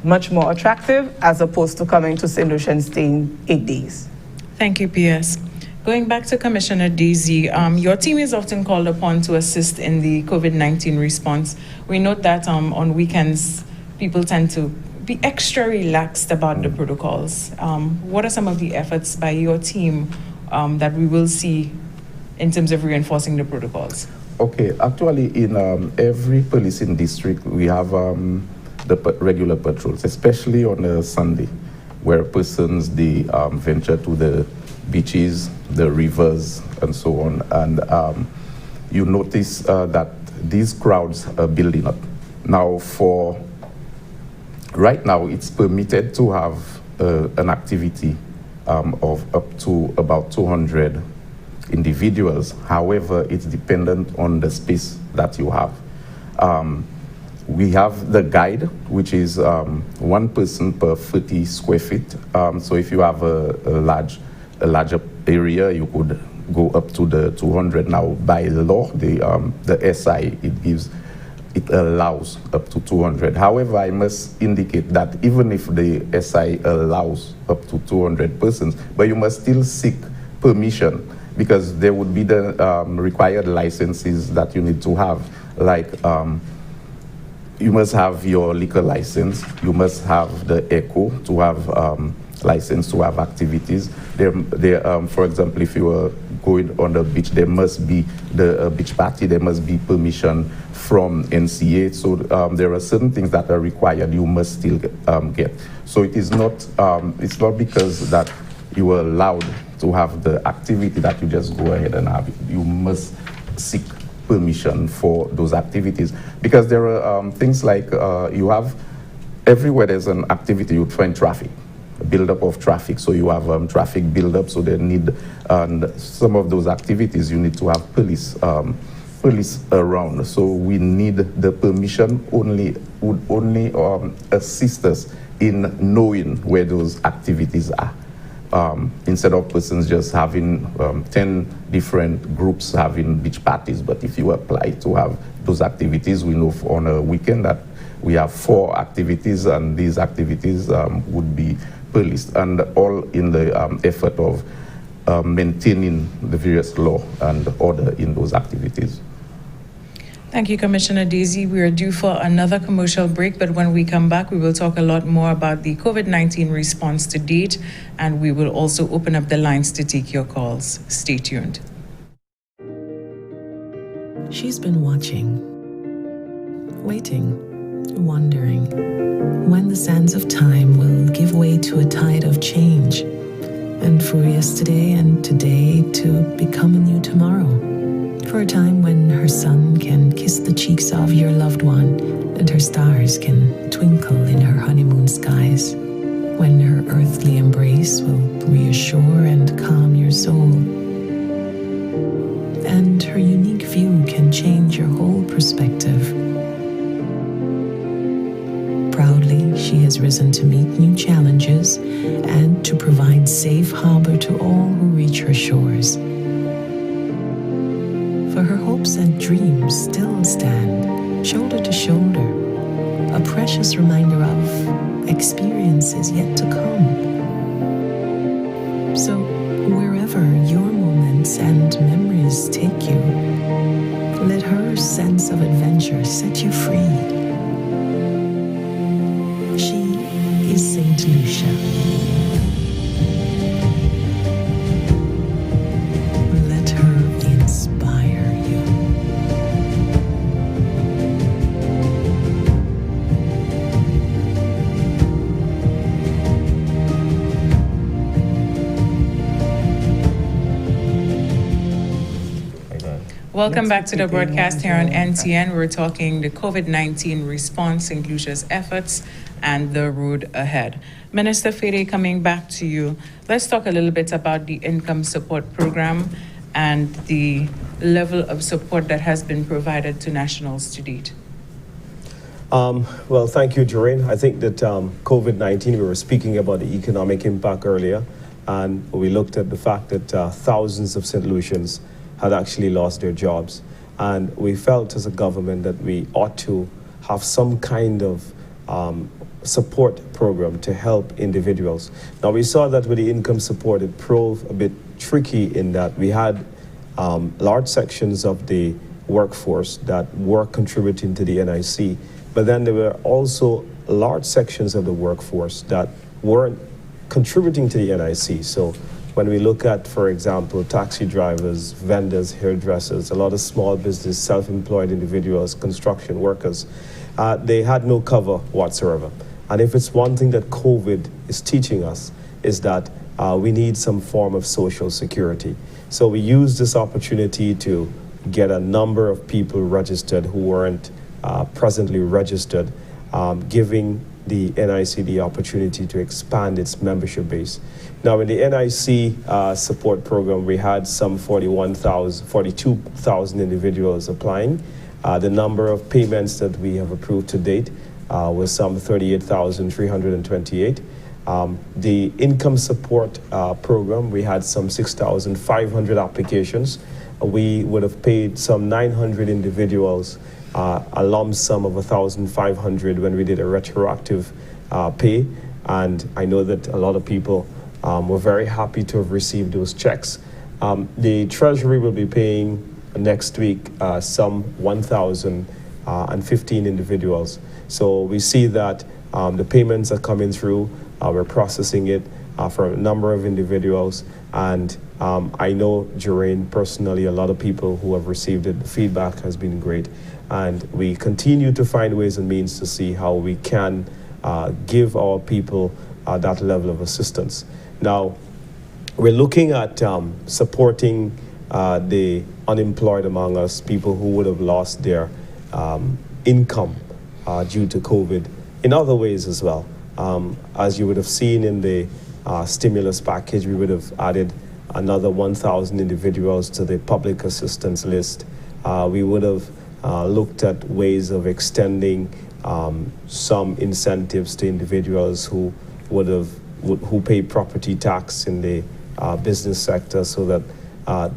much more attractive as opposed to coming to St. Lucian staying 8 days. Thank you, PS. Going back to Commissioner Desir, your team is often called upon to assist in the COVID-19 response. We note that on weekends, people tend to be extra relaxed about the protocols. What are some of the efforts by your team that we will see in terms of reinforcing the protocols? Okay, actually in every policing district, we have the regular patrols, especially on a Sunday, where persons, they venture to the beaches, the rivers, and so on. And you notice that these crowds are building up. Now, right now, it's permitted to have an activity of up to about 200 individuals. However, it's dependent on the space that you have. We have the guide, which is one person per 30 square feet. So if you have a larger area, you could go up to the 200. Now, by law, the SI, it allows up to 200. However, I must indicate that even if the SI allows up to 200 persons, but you must still seek permission, because there would be the required licenses that you need to have, like you must have your liquor license, you must have the ECHO to have license to have activities. For example, if you are going on the beach, there must be the beach party, there must be permission from NCA. So there are certain things that are required, you must still get. So it is not, it's not because that you are allowed to have the activity that you just go ahead and have it. You must seek permission for those activities, because there are things like you have, everywhere there's an activity, you'd find traffic, a buildup of traffic. So you have traffic buildup, so they need, and some of those activities you need to have police around. So we need the permission would only assist us in knowing where those activities are. Instead of persons just having 10 different groups having beach parties. But if you apply to have those activities, we know on a weekend that we have 4 activities, and these activities would be policed, and all in the effort of maintaining the various law and order in those activities. Thank you, Commissioner Desir. We are due for another commercial break, but when we come back, we will talk a lot more about the COVID-19 response to date, and we will also open up the lines to take your calls. Stay tuned. She's been watching, waiting, wondering when the sands of time will give way to a tide of change, and for yesterday and today to become a new tomorrow. For a time when her sun can kiss the cheeks of your loved one, and her stars can twinkle in her honeymoon skies, when her earthly embrace will reassure and calm your soul, and her unique view can change your whole perspective. Proudly, she has risen to meet new challenges and to provide safe harbor to all who reach her shores. For her hopes and dreams still stand, shoulder to shoulder, a precious reminder of experiences yet to come. So, wherever your moments and memories take you, let her sense of adventure set you free. She is St. Lucia. Welcome back to the broadcast here on NTN. We're talking the COVID-19 response, St. Lucia's efforts, and the road ahead. Minister Fedee, coming back to you, let's talk a little bit about the income support program and the level of support that has been provided to nationals to date. Well, thank you, Joreen. I think that COVID-19, we were speaking about the economic impact earlier, and we looked at the fact that thousands of St. Lucians had actually lost their jobs. And we felt as a government that we ought to have some kind of support program to help individuals. Now, we saw that with the income support, it proved a bit tricky in that we had large sections of the workforce that were contributing to the NIC, but then there were also large sections of the workforce that weren't contributing to the NIC. So when we look at, for example, taxi drivers, vendors, hairdressers, a lot of small business, self-employed individuals, construction workers, they had no cover whatsoever. And if it's one thing that COVID is teaching us, is that we need some form of social security. So we used this opportunity to get a number of people registered who weren't presently registered, giving the NIC the opportunity to expand its membership base. Now, in the NIC support program, we had some 42,000 individuals applying. The number of payments that we have approved to date was some 38,328. The income support program, we had some 6,500 applications. We would have paid some 900 individuals a lump sum of 1,500 when we did a retroactive pay. And I know that a lot of people were very happy to have received those checks. The Treasury will be paying next week some 1,015 individuals. So we see that the payments are coming through. We're processing it for a number of individuals. And I know, Joreen, personally, a lot of people who have received it, the feedback has been great. And we continue to find ways and means to see how we can give our people that level of assistance. Now, we're looking at supporting the unemployed among us, people who would have lost their income due to COVID, in other ways as well. As you would have seen in the stimulus package, we would have added another 1,000 individuals to the public assistance list. We would have looked at ways of extending some incentives to individuals who who pay property tax in the business sector, so that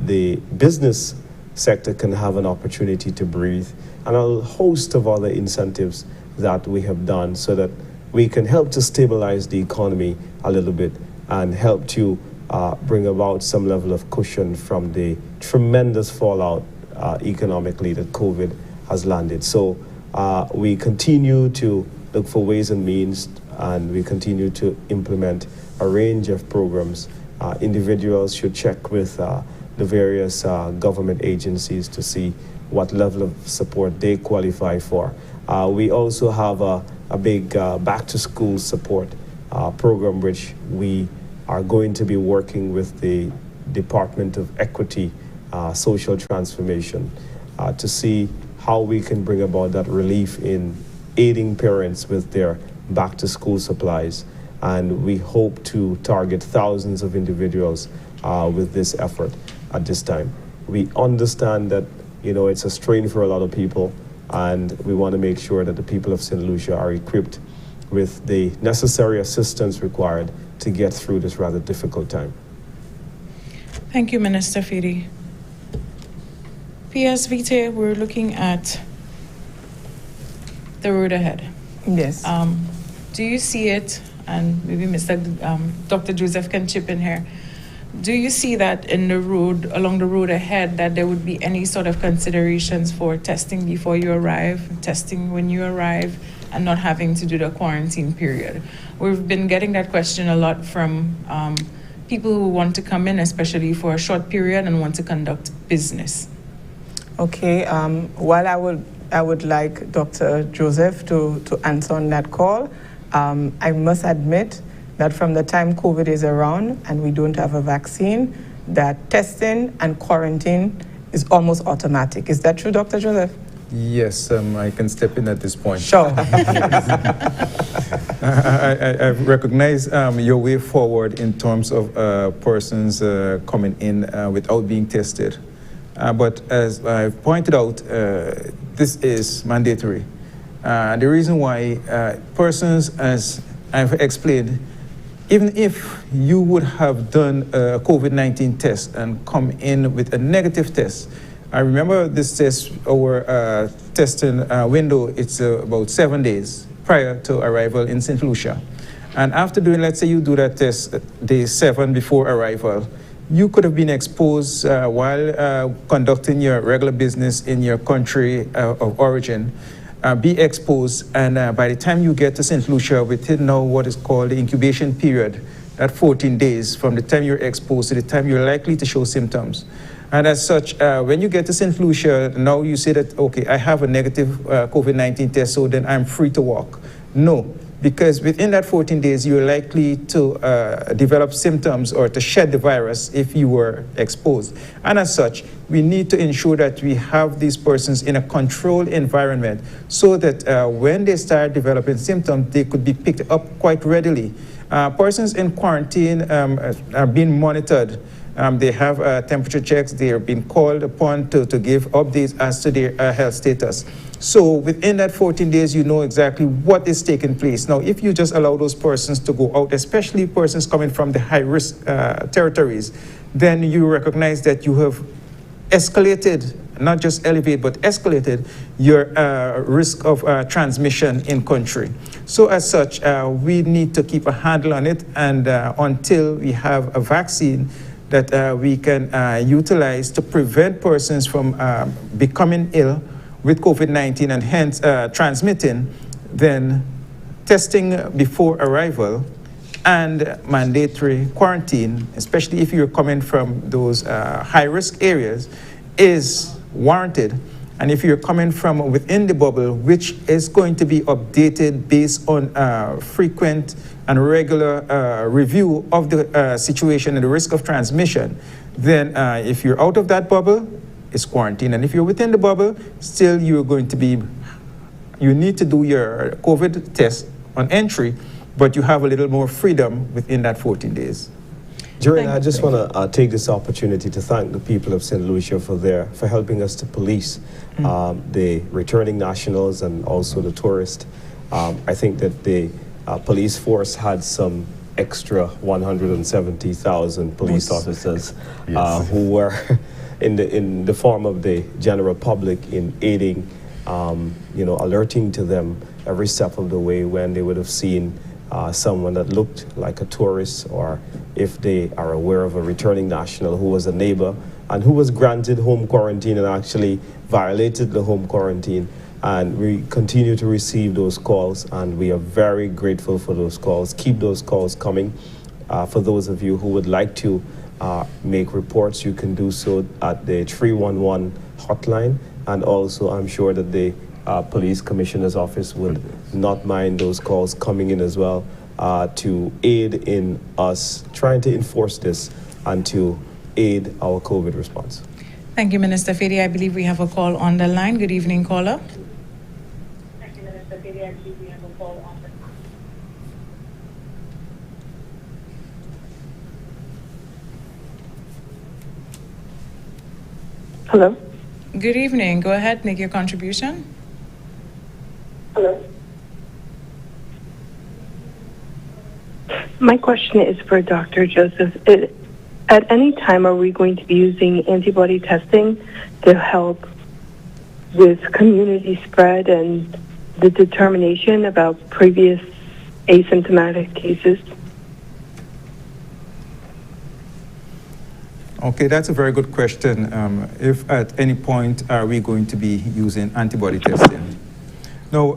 the business sector can have an opportunity to breathe, and a host of other incentives that we have done so that we can help to stabilize the economy a little bit and help to bring about some level of cushion from the tremendous fallout economically that COVID has landed. So we continue to look for ways and means, and we continue to implement a range of programs. Individuals should check with the various government agencies to see what level of support they qualify for. We also have a big back-to-school support program, which we are going to be working with the Department of Equity, Social Transformation, to see how we can bring about that relief in aiding parents with their back-to-school supplies. And we hope to target thousands of individuals with this effort at this time. We understand that, it's a strain for a lot of people, and we want to make sure that the people of St. Lucia are equipped with the necessary assistance required to get through this rather difficult time. Thank you, Minister Fedee. P.S. Vittet, we're looking at the road ahead. Yes. Do you see it, and maybe Dr. Joseph can chip in here, do you see that along the road ahead, that there would be any sort of considerations for testing before you arrive, testing when you arrive, and not having to do the quarantine period? We've been getting that question a lot from people who want to come in, especially for a short period, and want to conduct business. Okay, while I would like Dr. Joseph to answer on that call, I must admit that from the time COVID is around and we don't have a vaccine, that testing and quarantine is almost automatic. Is that true, Dr. Joseph? Yes, I can step in at this point. Sure. I recognize your way forward in terms of persons coming in without being tested. But as I've pointed out, this is mandatory. The reason why persons, as I've explained, even if you would have done a COVID-19 test and come in with a negative test, I remember this test, our testing window, it's about 7 days prior to arrival in St. Lucia. And after doing, let's say you do that test day 7 before arrival, you could have been exposed while conducting your regular business in your country of origin, be exposed, and by the time you get to St. Lucia, within now what is called the incubation period, that 14 days from the time you're exposed to the time you're likely to show symptoms. And as such, when you get to St. Lucia, now you say that, okay, I have a negative COVID-19 test, so then I'm free to walk. No, because within that 14 days, you're likely to develop symptoms or to shed the virus if you were exposed. And as such, we need to ensure that we have these persons in a controlled environment so that when they start developing symptoms, they could be picked up quite readily. Persons in quarantine are being monitored. They have temperature checks. They are being called upon to give updates as to their health status. So within that 14 days, you know exactly what is taking place. Now, if you just allow those persons to go out, especially persons coming from the high-risk territories, then you recognize that you have escalated, not just elevated, but escalated your risk of transmission in country. So as such, we need to keep a handle on it, and until we have a vaccine that we can utilize to prevent persons from becoming ill with COVID-19 and hence transmitting, then testing before arrival and mandatory quarantine, especially if you're coming from those high-risk areas, is warranted. And if you're coming from within the bubble, which is going to be updated based on frequent and regular review of the situation and the risk of transmission, then if you're out of that bubble, it's quarantine. And if you're within the bubble, still you're going to be, you need to do your COVID test on entry, but you have a little more freedom within that 14 days. Jerry, I just want to take this opportunity to thank the people of St. Lucia for helping us to police the returning nationals and also the tourists. I think that the police force had some extra 170,000 police officers who were in the form of the general public in aiding, alerting to them every step of the way when they would have seen someone that looked like a tourist, or if they are aware of a returning national who was a neighbor and who was granted home quarantine and actually violated the home quarantine. And we continue to receive those calls, and we are very grateful for those calls. Keep those calls coming. For those of you who would like to make reports, you can do so at the 311 hotline, and also I'm sure that the police commissioner's office would not mind those calls coming in as well to aid in us trying to enforce this and to aid our COVID response. Thank you, Minister Fedee. I believe we have a call on the line. Good evening, caller. Thank you, Minister Fedee. I believe we have a call on the line. Hello. Good evening. Go ahead, make your contribution. Hello. My question is for Dr. Joseph. At any time, are we going to be using antibody testing to help with community spread and the determination about previous asymptomatic cases? Okay, that's a very good question. If at any point are we going to be using antibody testing? Now,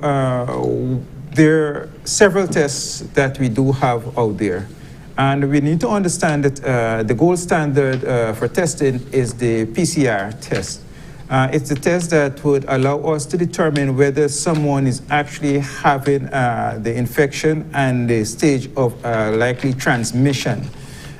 there are several tests that we do have out there. And we need to understand that the gold standard for testing is the PCR test. It's the test that would allow us to determine whether someone is actually having the infection and the stage of likely transmission.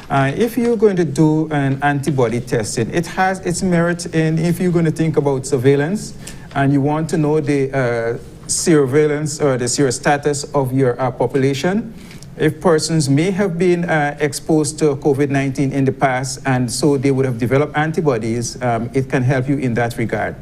If you're going to do an antibody testing, it has its merit in if you're going to think about surveillance and you want to know the serovalence or the serostatus of your population. If persons may have been exposed to COVID-19 in the past and so they would have developed antibodies, it can help you in that regard.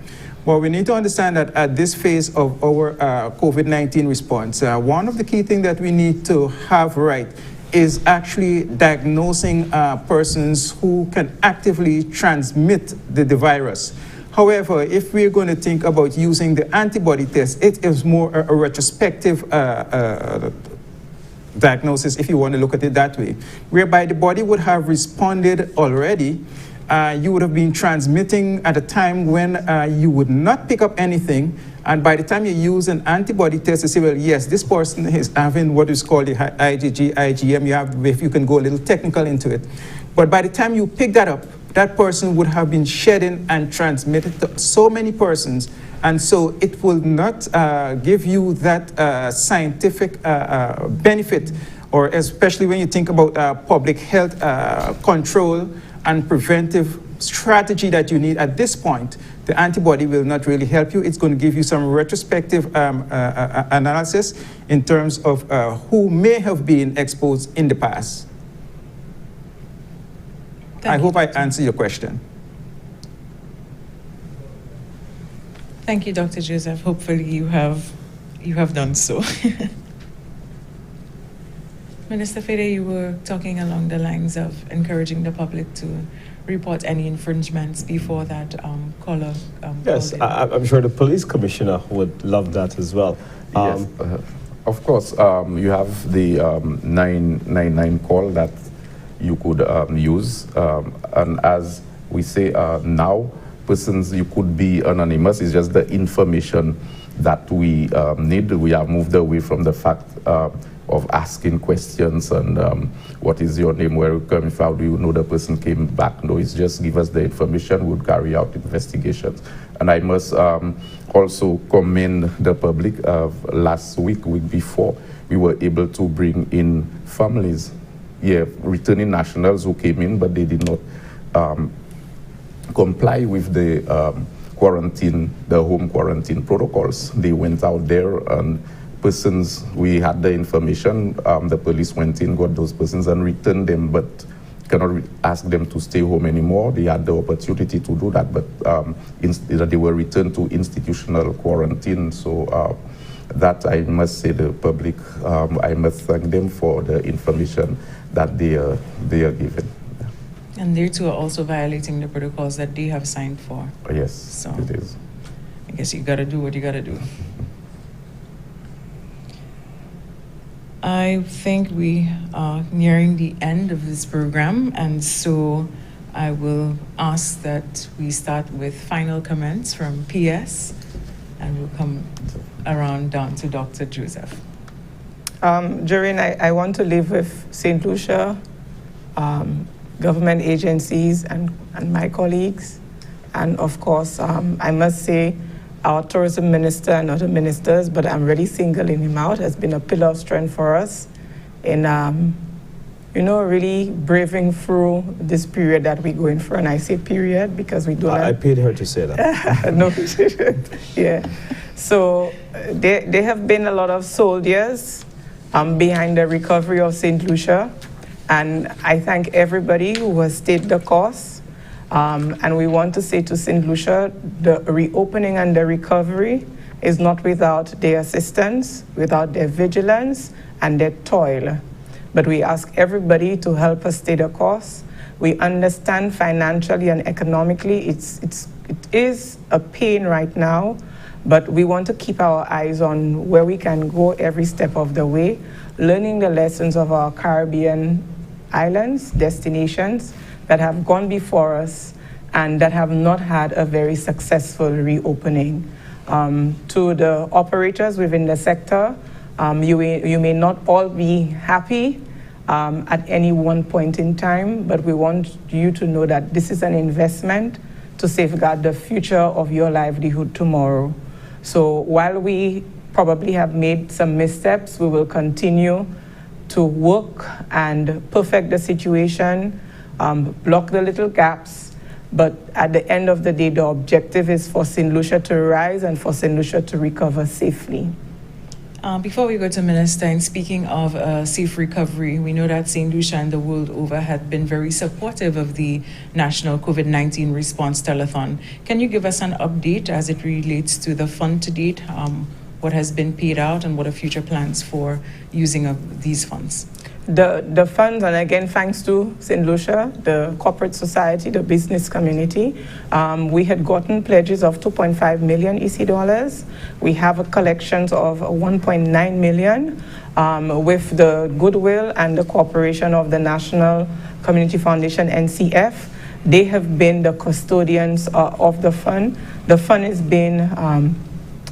Well, we need to understand that at this phase of our COVID-19 response, one of the key things that we need to have right is actually diagnosing persons who can actively transmit the virus. However, if we're going to think about using the antibody test, it is more a retrospective diagnosis, if you want to look at it that way, whereby the body would have responded already. You would have been transmitting at a time when you would not pick up anything, and by the time you use an antibody test to say, well, yes, this person is having what is called the IgG, IgM, if you can go a little technical into it. But by the time you pick that up, that person would have been shedding and transmitted to so many persons, and so it will not give you that scientific benefit, or especially when you think about public health control and preventive strategy that you need at this point. The antibody will not really help you. It's going to give you some retrospective analysis in terms of who may have been exposed in the past. I hope I answered your question. Thank you, Dr. Joseph. Hopefully you have done so. Minister Fedee, you were talking along the lines of encouraging the public to report any infringements before that caller. Yes, I'm sure the police commissioner would love that as well. Yes, of course. You have the 999 call that you could use, and as we say now, persons, you could be anonymous. It's just the information that we need. We have moved away from the fact of asking questions and what is your name, where you come from, how do you know the person came back? No, it's just give us the information, we'll carry out investigations. And I must also commend the public. Last week before, we were able to bring in families, returning nationals who came in, but they did not comply with the quarantine, the home quarantine protocols. They went out there, and persons, we had the information, the police went in, got those persons and returned them, but cannot ask them to stay home anymore. They had the opportunity to do that, but they were returned to institutional quarantine. So that, I must say, the public, I must thank them for the information that they are given. And they too are also violating the protocols that they have signed for. Yes, so it is. I guess you got to do what you got to do. I think we are nearing the end of this program, and so I will ask that we start with final comments from PS, and we'll come around down to Dr. Joseph. Doreen, I want to leave with St. Lucia, government agencies and my colleagues, and of course, I must say, our tourism minister and other ministers, but I'm really singling him out, has been a pillar of strength for us in, really braving through this period that we're going through. And I say period because we don't I paid her to say that. No, yeah. So there have been a lot of soldiers behind the recovery of St. Lucia. And I thank everybody who has stayed the course. And we want to say to St. Lucia, the reopening and the recovery is not without their assistance, without their vigilance and their toil. But we ask everybody to help us stay the course. We understand financially and economically it is a pain right now, but we want to keep our eyes on where we can go every step of the way, learning the lessons of our Caribbean islands, destinations, that have gone before us and that have not had a very successful reopening. To the operators within the sector, you may not all be happy at any one point in time, but we want you to know that this is an investment to safeguard the future of your livelihood tomorrow. So while we probably have made some missteps, we will continue to work and perfect the situation, block the little gaps, but at the end of the day, the objective is for St. Lucia to rise and for St. Lucia to recover safely. Before we go to Minister, and speaking of safe recovery, we know that St. Lucia and the world over had been very supportive of the National COVID-19 Response Telethon. Can you give us an update as it relates to the fund to date, what has been paid out, and what are future plans for using of these funds? The funds, and again, thanks to St. Lucia, the corporate society, the business community, we had gotten pledges of 2.5 million EC dollars. We have a collections of 1.9 million with the goodwill and the cooperation of the National Community Foundation, NCF. They have been the custodians of the fund. The fund has been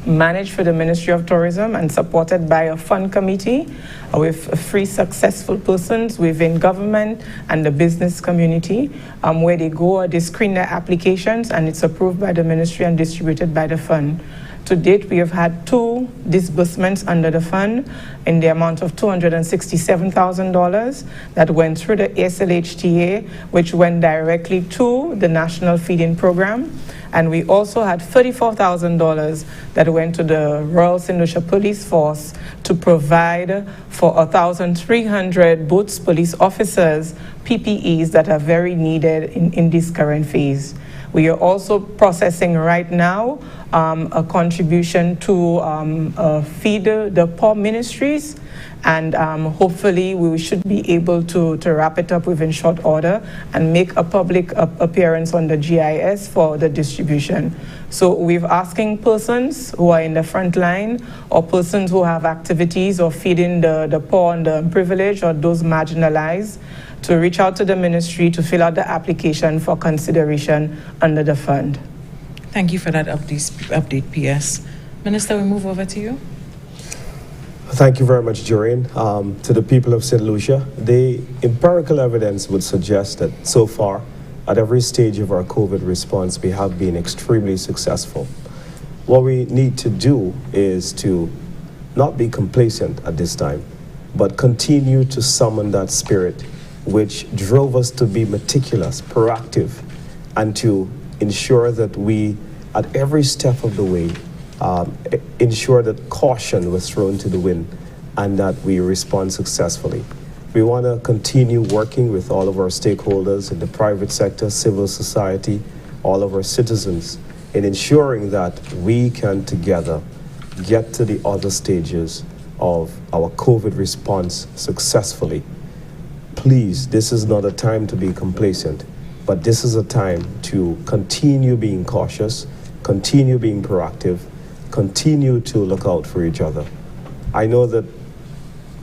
managed for the Ministry of Tourism and supported by a fund committee with 3 successful persons within government and the business community, where they go, they screen their applications, and it's approved by the ministry and distributed by the fund. To date, we have had 2 disbursements under the fund in the amount of $267,000 that went through the ASLHTA, which went directly to the National Feeding Program. And we also had $34,000 that went to the Royal St. Lucia Police Force to provide for 1,300 boots, police officers, PPEs that are very needed in this current phase. We are also processing right now a contribution to feed the poor ministries, and hopefully we should be able to wrap it up within short order and make a public appearance on the GIS for the distribution. So we're asking persons who are in the front line or persons who have activities of feeding the poor and the privileged or those marginalized to reach out to the ministry to fill out the application for consideration under the fund. Thank you for that update, PS. Minister, we move over to you. Thank you very much, Doreen. To the people of St. Lucia, the empirical evidence would suggest that so far, at every stage of our COVID response, we have been extremely successful. What we need to do is to not be complacent at this time, but continue to summon that spirit which drove us to be meticulous, proactive, and to ensure that we, at every step of the way, ensure that caution was thrown to the wind and that we respond successfully. We want to continue working with all of our stakeholders in the private sector, civil society, all of our citizens, in ensuring that we can together get to the other stages of our COVID response successfully. Please, this is not a time to be complacent, but this is a time to continue being cautious, continue being proactive, continue to look out for each other. I know that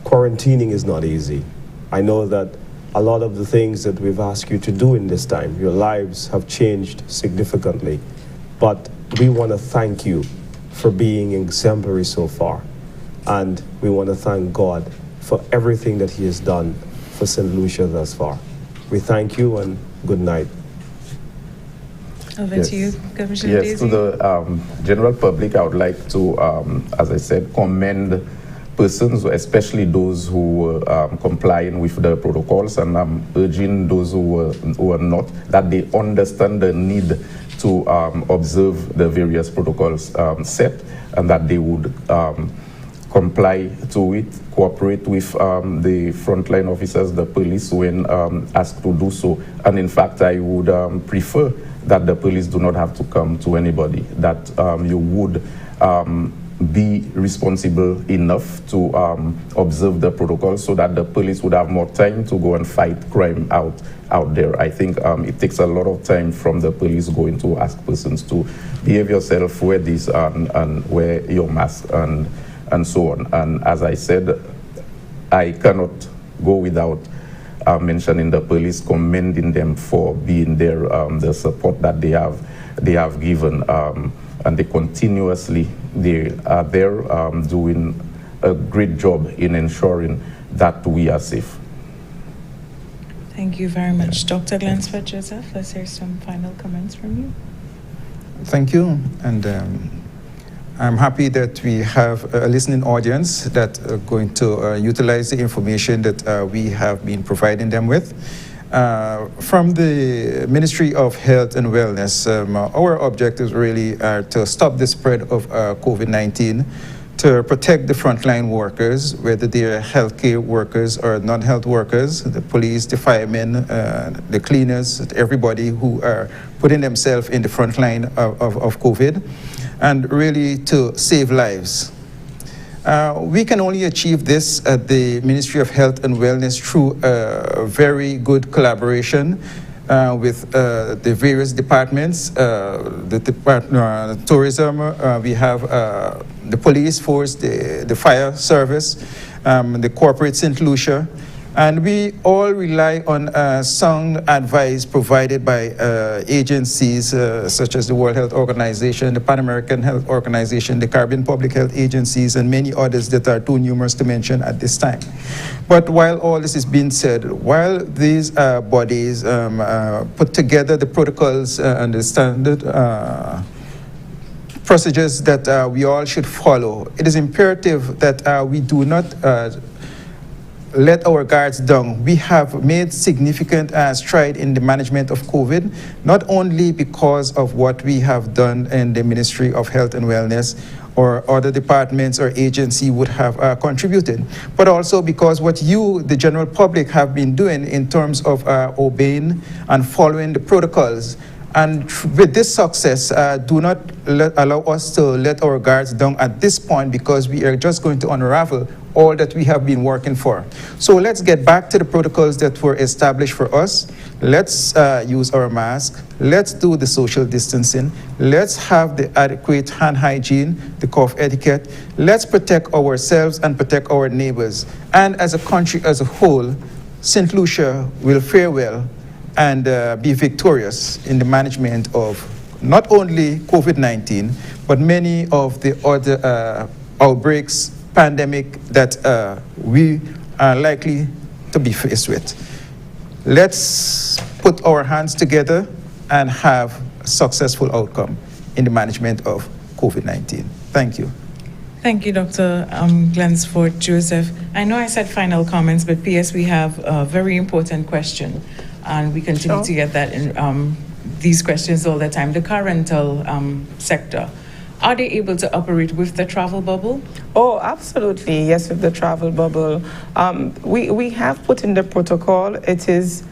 quarantining is not easy. I know that a lot of the things that we've asked you to do in this time, your lives have changed significantly, but we want to thank you for being exemplary so far. And we want to thank God for everything that He has done for St. Lucia thus far. We thank you and good night. Over to you, Commissioner Yes, Desir. to the general public, I would like to, as I said, commend persons, especially those who were complying with the protocols, and I'm urging those who are not, that they understand the need to observe the various protocols set, and that they would comply to it, cooperate with the frontline officers, the police, when asked to do so. And in fact, I would prefer that the police do not have to come to anybody, that you would be responsible enough to observe the protocols so that the police would have more time to go and fight crime out there. I think it takes a lot of time from the police going to ask persons to behave yourself, wear this and wear your mask and so on. And as I said, I cannot go without mentioning the police, commending them for being there, the support that they have given, and they are there doing a great job in ensuring that we are safe. Thank you very much. Dr. Glensford, Joseph, let's hear some final comments from you. Thank you, and I'm happy that we have a listening audience that are going to utilize the information that we have been providing them with. From the Ministry of Health and Wellness, our objectives really are to stop the spread of COVID-19, to protect the frontline workers, whether they are healthcare workers or non-health workers, the police, the firemen, the cleaners, everybody who are putting themselves in the front line of COVID, and really to save lives. We can only achieve this at the Ministry of Health and Wellness through very good collaboration with the various departments, the Department of Tourism, we have the police force, the fire service, the corporate St. Lucia, and we all rely on sound advice provided by agencies such as the World Health Organization, the Pan American Health Organization, the Caribbean Public Health Agencies, and many others that are too numerous to mention at this time. But while all this is being said, while these bodies put together the protocols and the standard procedures that we all should follow, it is imperative that we do not let our guards down. We have made significant stride in the management of COVID, not only because of what we have done in the Ministry of Health and Wellness or other departments or agency would have contributed, but also because what you, the general public, have been doing in terms of obeying and following the protocols. And with this success, do not allow us to let our guards down at this point, because we are just going to unravel all that we have been working for. So let's get back to the protocols that were established for us. Let's use our mask. Let's do the social distancing. Let's have the adequate hand hygiene, the cough etiquette. Let's protect ourselves and protect our neighbors. And as a country as a whole, St. Lucia will fare well and be victorious in the management of not only COVID-19, but many of the other outbreaks, pandemic that we are likely to be faced with. Let's put our hands together and have a successful outcome in the management of COVID-19. Thank you. Thank you, Dr. Glensford Joseph. I know I said final comments, but P.S., we have a very important question, and we continue to get that in these questions all the time. The car rental sector, are they able to operate with the travel bubble? Oh, absolutely, yes, with the travel bubble. We have put in the protocol. It is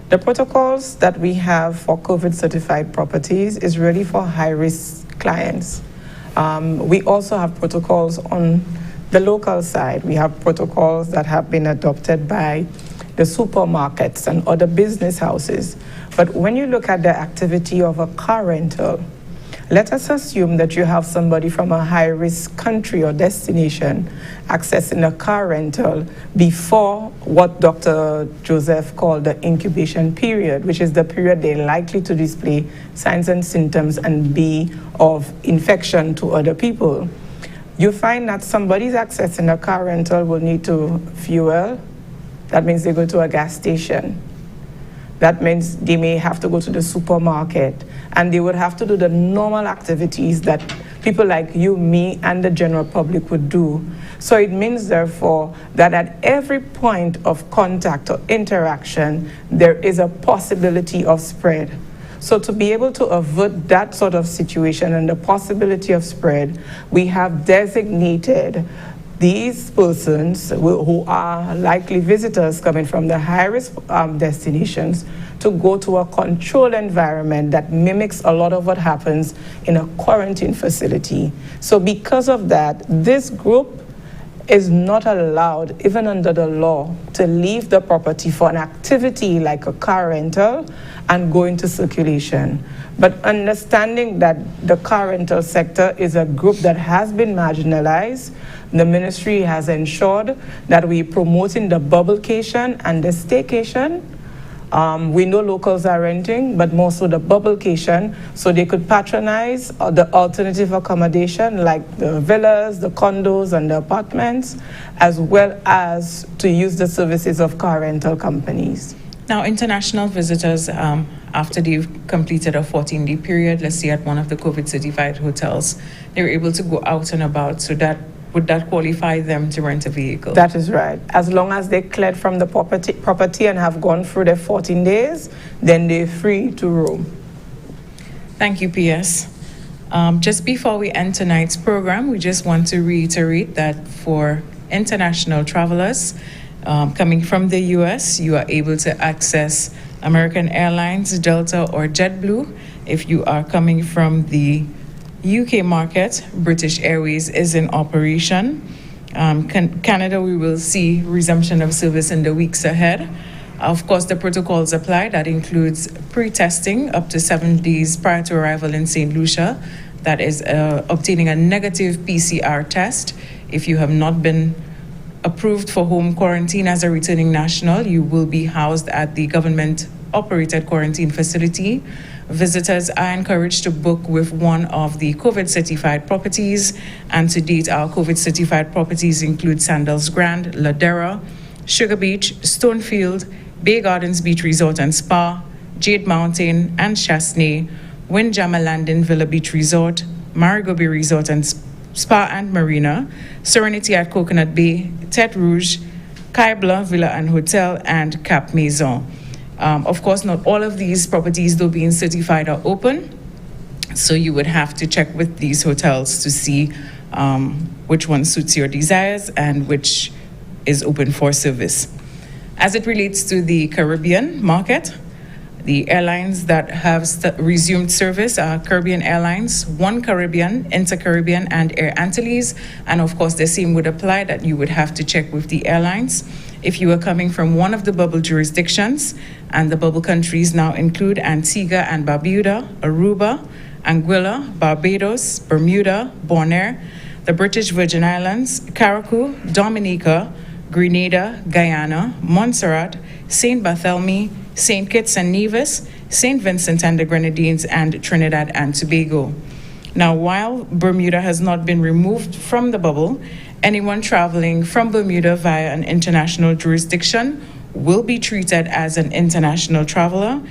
the protocols that we have for COVID-certified properties is really for high-risk clients. We also have protocols on the local side. We have protocols that have been adopted by the supermarkets and other business houses. But when you look at the activity of a car rental, let us assume that you have somebody from a high-risk country or destination accessing a car rental before what Dr. Joseph called the incubation period, which is the period they're likely to display signs and symptoms and be of infection to other people. You find that somebody's accessing a car rental will need to fuel. That means they go to a gas station. That means they may have to go to the supermarket, and they would have to do the normal activities that people like you, me, and the general public would do. So it means, therefore, that at every point of contact or interaction, there is a possibility of spread. So to be able to avert that sort of situation and the possibility of spread, we have designated these persons who are likely visitors coming from the high-risk destinations to go to a controlled environment that mimics a lot of what happens in a quarantine facility. So because of that, this group is not allowed, even under the law, to leave the property for an activity like a car rental and go into circulation. But understanding that the car rental sector is a group that has been marginalized, the ministry has ensured that we're promoting the bubblecation and the staycation. We know locals are renting, but more so the bubblecation, so they could patronize the alternative accommodation like the villas, the condos, and the apartments, as well as to use the services of car rental companies. Now, international visitors, after they've completed a 14-day period, let's say at one of the COVID-certified hotels, they're able to go out and about, so that would that qualify them to rent a vehicle? That is right. As long as they cleared from the property and have gone through their 14 days, then they're free to roam. Thank you, P.S. Just before we end tonight's program, we just want to reiterate that for international travelers coming from the U.S., you are able to access American Airlines, Delta, or JetBlue. If you are coming from the UK market, British Airways is in operation. Canada, we will see resumption of service in the weeks ahead. Of course, the protocols apply. That includes pre-testing up to 7 days prior to arrival in St. Lucia. That is obtaining a negative PCR test. If you have not been approved for home quarantine as a returning national, you will be housed at the government-operated quarantine facility. Visitors are encouraged to book with one of the COVID-certified properties, and to date, our COVID-certified properties include Sandals Grand, Ladera, Sugar Beach, Stonefield, Bay Gardens Beach Resort and Spa, Jade Mountain and Chasney, Windjammer Landing Villa Beach Resort, Marigot Bay Resort and Spa and Marina, Serenity at Coconut Bay, Tete Rouge, Kaibla Villa and Hotel, and Cap Maison. Of course, not all of these properties, though being certified, are open, so you would have to check with these hotels to see which one suits your desires and which is open for service. As it relates to the Caribbean market, the airlines that have resumed service are Caribbean Airlines, One Caribbean, Inter-Caribbean, and Air Antilles. And of course, the same would apply, that you would have to check with the airlines. If you are coming from one of the bubble jurisdictions, and the bubble countries now include Antigua and Barbuda, Aruba, Anguilla, Barbados, Bermuda, Bonaire, the British Virgin Islands, Carriacou, Dominica, Grenada, Guyana, Montserrat, St. Barthélemy, St. Kitts and Nevis, St. Vincent and the Grenadines, and Trinidad and Tobago. Now, while Bermuda has not been removed from the bubble, anyone traveling from Bermuda via an international jurisdiction will be treated as an international traveler,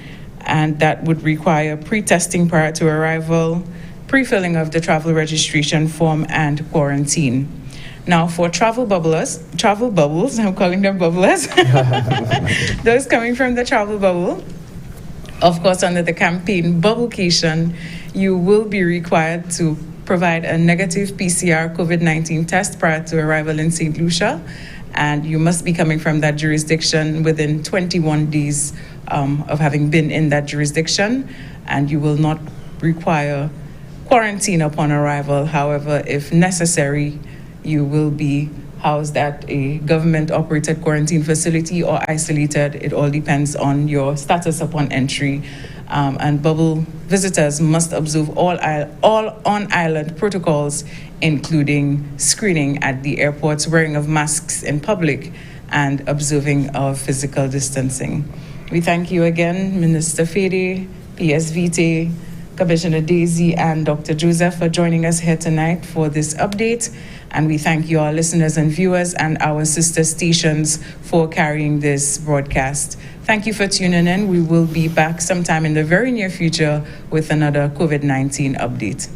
and that would require pre-testing prior to arrival, pre-filling of the travel registration form, and quarantine. Now, for travel bubbles, I'm calling them bubblers, those coming from the travel bubble, of course, under the campaign Bubblecation, you will be required to provide a negative PCR COVID-19 test prior to arrival in St. Lucia, and you must be coming from that jurisdiction within 21 days of having been in that jurisdiction, and you will not require quarantine upon arrival. However, if necessary, you will be housed at a government-operated quarantine facility or isolated. It all depends on your status upon entry. And bubble visitors must observe all on-island protocols, including screening at the airports, wearing of masks in public, and observing of physical distancing. We thank you again, Minister Fedee, PS Vittet, Commissioner Desir, and Dr. Joseph for joining us here tonight for this update. And we thank you, our listeners and viewers, and our sister stations for carrying this broadcast. Thank you for tuning in. We will be back sometime in the very near future with another COVID-19 update.